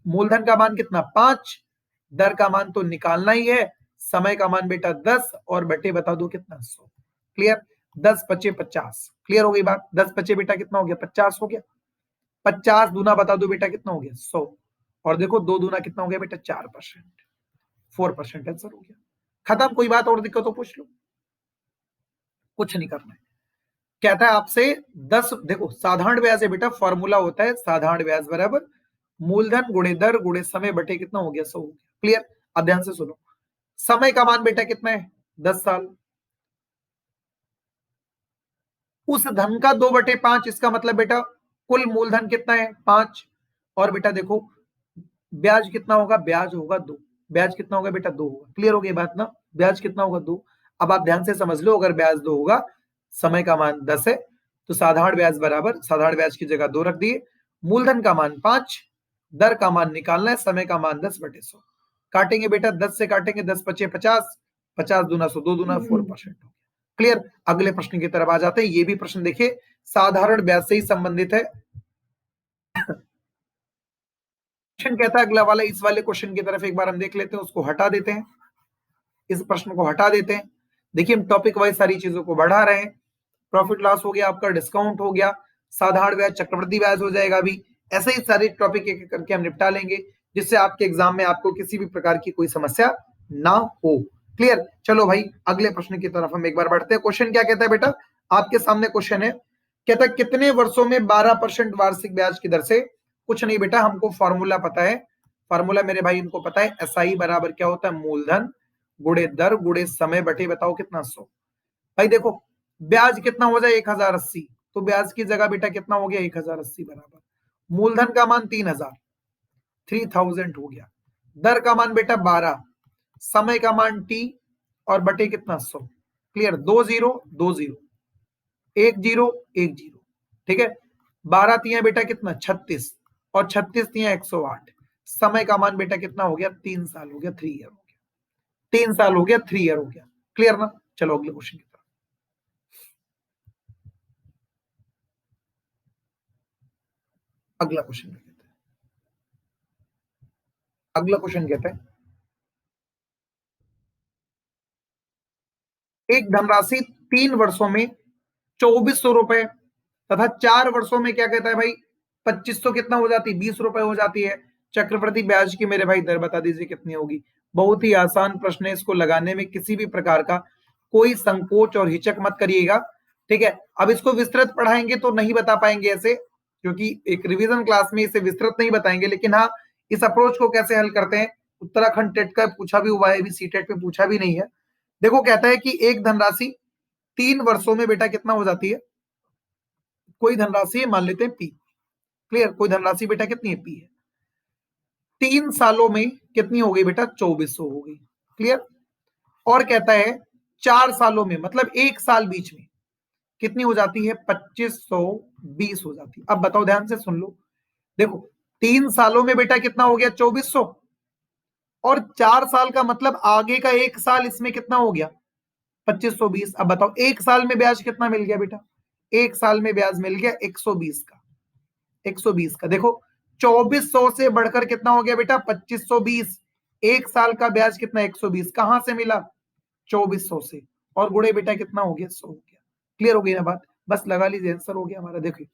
A: मूलधन का मान कितना, 5, दर का मान तो निकालना ही है, समय का मान बेटा 10 और बटे बता दो कितना, 100। क्लियर, 10×5=50। क्लियर हो गई बात, 10×5 बेटा कितना हो गया, 50 हो गया। 50 दूना बता दो बेटा कितना हो गया, 100। और देखो 2 दूना कितना हो गया बेटा, 4%, 4% आंसर हो गया। खत्म, कोई बात और दिक्कत हो पूछ लो, कुछ नहीं करना है। कहता है आपसे 10, देखो साधारण ब्याज है बेटा, फॉर्मूला होता है साधारण ब्याज बराबर मूलधन गुणे दर गुणे समय बटे कितना हो गया, 100 हो गया। क्लियर, अब ध्यान से सुनो, समय का मान बेटा कितना है, 10 साल, उस धन का 2/5, इसका मतलब बेटा कुल मूलधन कितना है, 5। और बेटा देखो ब्याज कितना होगा, ब्याज होगा 2, ब्याज कितना होगा बेटा, 2 होगा। क्लियर हो गई बात ना, ब्याज कितना होगा, 2। अब आप ध्यान से समझ लो, अगर ब्याज 2 होगा, समय का मान 10 है, तो साधारण ब्याज बराबर, साधारण ब्याज की जगह 2 रख दिए, मूलधन का मान 5, दर का मान निकालना है, समय का मान 10/100। काटेंगे बेटा, 10 से काटेंगे, 10×5=50, 50 दूना 100, 2 दूना 4%। क्लियर, अगले प्रश्न की तरफ आ जाते हैं। ये भी प्रश्न देखिए साधारण ब्याज से ही संबंधित है। क्वेश्चन कहता है अगला वाला, इस वाले क्वेश्चन की तरफ एक बार हम देख लेते हैं, उसको हटा देते हैं, इस प्रश्न को हटा देते हैं। देखिए हम टॉपिक वाइज सारी चीजों को बढ़ा रहे हैं। प्रॉफिट लॉस हो गया आपका, डिस्काउंट हो गया, साधारण ब्याज, चक्रवृद्धि ब्याज हो जाएगा अभी। ऐसे ही सारे टॉपिक एक एक करके हम निपटा लेंगे, जिससे आपके एग्जाम में आपको किसी भी प्रकार की कोई समस्या ना हो। क्लियर? चलो भाई अगले प्रश्न की तरफ हम एक बार बढ़ते हैं। क्वेश्चन क्या कहता है बेटा? आपके सामने क्वेश्चन है, कहता है कितने वर्षों में 12% वार्षिक ब्याज की दर से? कुछ नहीं बेटा, हमको फॉर्मूला पता है। फॉर्मूला मेरे भाई इनको पता है, एसआई बराबर क्या होता है? मूलधन गुणे दर गुणे समय बटे बताओ कितना? 100। भाई देखो ब्याज कितना हो जाए? 1080, तो ब्याज की जगह बेटा कितना हो गया? 1080 बराबर मूलधन का मान 3000, 3000 हो गया। दर का मान बेटा 12, समय का मान टी, और बटे कितना? 100। क्लियर? 2 0 2 0, 1 0 1 0। ठीक है, 12 तिया बेटा कितना? 36, और 36 तिया 108। समय का मान बेटा कितना हो गया? 3 साल हो गया, 3 ईयर हो गया। 3 साल हो गया, 3 ईयर हो गया। क्लियर ना? चलो अगले क्वेश्चन की तरफ। अगला क्वेश्चन कहते हैं, अगला क्वेश्चन कहते हैं एक धनराशि 3 वर्षों में 2400 रुपए तथा 4 वर्षों में क्या कहता है भाई? 2500 कितना हो जाती है? 20 रुपए हो जाती है। चक्रवृद्धि ब्याज की मेरे भाई दर बता दीजिए कितनी होगी? बहुत ही आसान प्रश्न है, इसको लगाने में किसी भी प्रकार का कोई संकोच और हिचक मत करिएगा। ठीक है, अब इसको विस्तृत पढ़ाएंगे तो नहीं बता पाएंगे ऐसे, क्योंकि एक रिवीजन क्लास में इसे विस्तृत नहीं बताएंगे, लेकिन हाँ इस अप्रोच को कैसे हल करते हैं उत्तराखंड टेट का पूछा भी हुआ है, अभी सीटेट पे पूछा भी नहीं है। देखो कहता है कि एक धनराशि 3 वर्षों में बेटा कितना हो जाती है? कोई धनराशि है, मान लेते हैं पी। क्लियर? कोई धनराशि बेटा कितनी है? पी है। 3 सालों में कितनी हो गई बेटा? 2400 हो गई। क्लियर? और कहता है 4 सालों में, मतलब एक साल बीच में कितनी हो जाती है? 2520 हो जाती है। अब बताओ, ध्यान से सुन लो। देखो 3 सालों में बेटा कितना हो गया? 2400, और 4 साल का मतलब आगे का एक साल, इसमें कितना हो गया? 2520। अब बताओ एक साल में ब्याज कितना मिल गया बेटा? एक साल में ब्याज मिल गया 120 का। 120 का। देखो 2400 से बढ़कर कितना हो गया बेटा? 2520। एक साल का ब्याज कितना? 120। कहां से मिला? 2400 से, और गुणे बेटा कितना हो गया? 100 हो गया। क्लियर हो गई ना बात? बस लगा लीजिए, आंसर हो गया हमारा। देखिए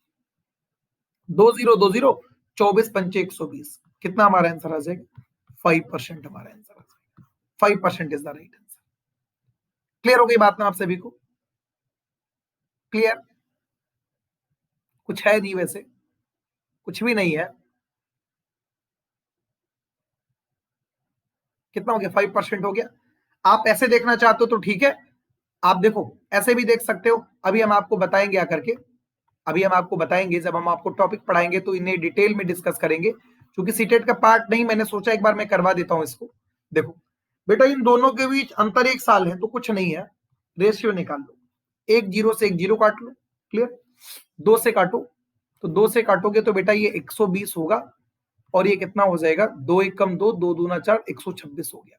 A: 2020, 24 पंचे 120, कितना हमारा आंसर आ जाएगा? 5% हमारा आंसर आ जाएगा। 5% is the right answer. Clear हो गई बात ना आप सभी को? क्लियर? कुछ है नहीं, वैसे कुछ भी नहीं है। कितना हो गया? 5% हो गया। आप ऐसे देखना चाहते हो तो ठीक है, आप देखो ऐसे भी देख सकते हो। अभी हम आपको बताएंगे आकर के, अभी हम आपको बताएंगे, जब हम आपको टॉपिक पढ़ाएंगे तो इन्हें डिटेल में डिस्कस करेंगे, क्योंकि सीटेट का पार्ट नहीं, मैंने सोचा एक बार मैं करवा देता हूं इसको। देखो बेटा इन दोनों के बीच अंतर एक साल है, तो कुछ नहीं है, रेशियो निकाल लो। एक जीरो से एक जीरो काट लो। क्लियर? 2 से काटो, तो 2 से काटोगे तो बेटा ये 120 होगा, और ये कितना हो जाएगा? 2 एक कम 2, 2 दूना 4, 126 हो गया।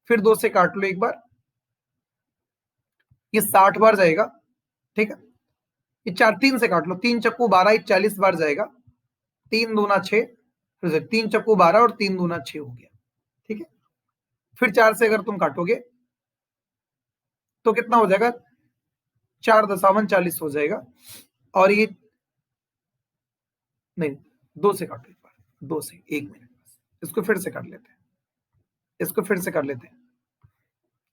A: फिर 2 से काट लो एक बार, ये 60 बार जाएगा। ठीक है, ये 4, 3 से काट लो, 3 चक्कू 12, ये 40 बार जाएगा। 3 दूना 6, फिर से 3 चक्कू 12 और 3 दूना 6 हो गया। ठीक है, फिर 4 से अगर तुम काटोगे तो कितना हो जाएगा? 4 दशावन 40 हो जाएगा। और ये नहीं, 2 से काटो एक बार, 2 से, 1 मिनट बस। इसको फिर से कर लेते हैं, इसको फिर से कर लेते हैं,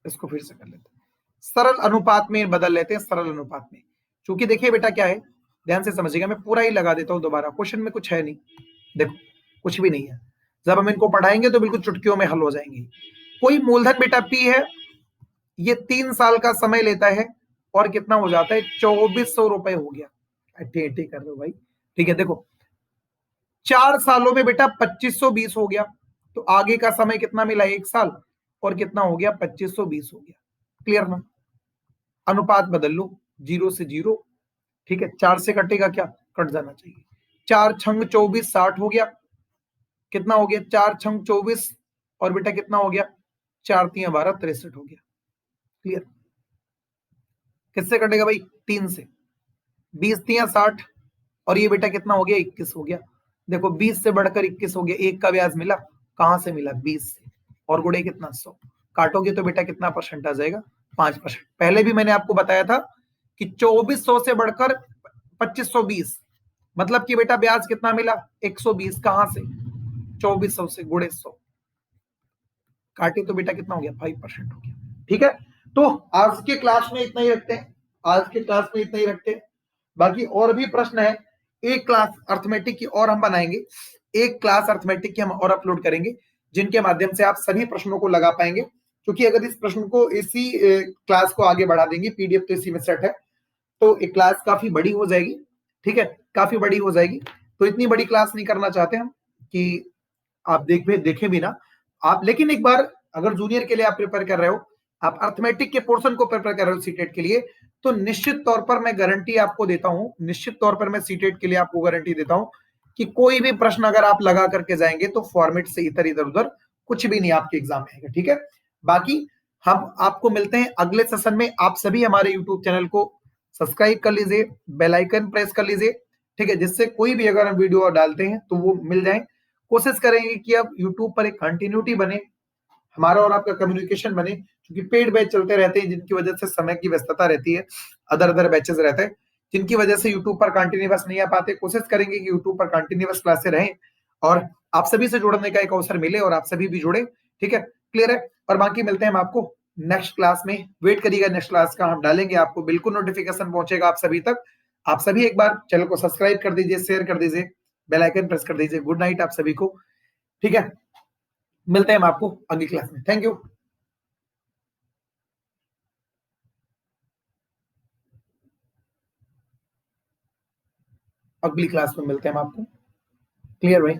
A: इसको फिर से कर लेते हैं, सरल अनुपात में बदल लेते हैं, सरल अनुपात में। क्योंकि देखिए बेटा क्या है, ध्यान से समझिएगा, मैं पूरा ही लगा देता हूं दोबारा, क्वेश्चन में कुछ है नहीं। देखो कुछ भी नहीं है, जब हम इनको पढ़ाएंगे तो बिल्कुल चुटकियों में हल हो जाएंगे। कोई मूलधन बेटा पी है, ये 3 साल का समय लेता है, और कितना हो जाता है? 2400 रुपए हो गया। टेटे कर रहे हो भाई। ठीक है, देखो 4 सालों में बेटा 2520 हो गया, तो आगे का समय कितना मिला? 1 साल, और कितना हो गया? 2520 हो गया। क्लियर ना? अनुपात बदल लो, 0 से 0। ठीक है, 4 से कटेगा क्या? कट जाना चाहिए। 4 छंग 24, 60 हो गया। कितना हो गया? 4 छंग 24, और बेटा कितना हो गया? 4 तिया 12, 63 हो गया। क्लियर? किससे कटेगा भाई? 3 से। 20 तिया 60, और ये बेटा कितना हो गया? 21 हो गया। देखो 20 से बढ़कर 21 हो गया, एक का ब्याज मिला, कहां से मिला? 20 से, और गुणे कितना? 100। काटोगे तो बेटा कितना परसेंट आ जाएगा? 5%। पहले भी मैंने आपको बताया था कि 2400 से बढ़कर 2520, मतलब कि बेटा ब्याज कितना मिला? 120। कहां से? 2400 से गुणे 100, काटे तो बेटा कितना हो गया? 5% हो गया। ठीक है, तो आज के क्लास में इतना ही रखते हैं, आज के क्लास में इतना ही रखते हैं। बाकी और भी प्रश्न है, एक क्लास अर्थमेटिक की और हम बनाएंगे, एक क्लास अर्थमेटिक की हम और अपलोड करेंगे, जिनके माध्यम से आप सभी प्रश्नों को लगा पाएंगे। क्योंकि अगर इस प्रश्न को, इसी क्लास को आगे बढ़ा देंगे, पीडीएफ तो इसी में सेट है, तो एक क्लास काफी बड़ी हो जाएगी। ठीक है, काफी बड़ी हो जाएगी, तो इतनी बड़ी क्लास नहीं करना चाहते हम कि आप देखें भी ना आप। लेकिन एक बार अगर जूनियर के लिए आप प्रिपेयर कर रहे हो, आप अर्थमेटिक के पोर्शन को प्रिपेयर कर रहे हो सीटेट के लिए, तो निश्चित तौर पर मैं गारंटी आपको देता हूं, निश्चित तौर पर मैं सीटेट के लिए आपको गारंटी देता हूं कि कोई भी प्रश्न अगर आप लगा करके जाएंगे तो फॉर्मेट से इधर इधर उधर कुछ भी नहीं आपके एग्जाम में आएगा। ठीक है, बाकी हम आपको मिलते हैं अगले सेशन में। आप सभी हमारे यूट्यूब चैनल को सब्सक्राइब कर लीजिए, बेल आइकन प्रेस कर लीजिए। ठीक है, जिससे कोई भी अगर हम वीडियो डालते हैं तो वो मिल जाए। कोशिश करेंगे कि अब यूट्यूब पर एक कंटिन्यूटी बने, हमारा और आपका कम्युनिकेशन बने, क्योंकि पेड बैच चलते रहते हैं जिनकी वजह से समय की व्यस्तता रहती है, अदर अदर बैचेस रहते हैं जिनकी वजह से यूट्यूब पर कंटिन्यूअस नहीं आ पाते। कोशिश करेंगे कि यूट्यूब पर कंटिन्यूअस क्लासेस रहें और आप सभी से जुड़ने का एक अवसर मिले और आप सभी भी जुड़े। ठीक है, क्लियर है? और बाकी मिलते हैं हम आपको नेक्स्ट क्लास में, वेट करिएगा नेक्स्ट क्लास का, हम डालेंगे आपको बिल्कुल नोटिफिकेशन पहुंचेगा आप सभी तक। आप सभी एक बार चैनल को सब्सक्राइब कर दीजिए, शेयर कर दीजिए, बेल आइकन प्रेस कर दीजिए। गुड नाइट आप सभी को। ठीक है, मिलते हैं हम आपको अगली क्लास में। Thank you. अगली क्लास में मिलते हैं हम आपको। क्लियर भाई?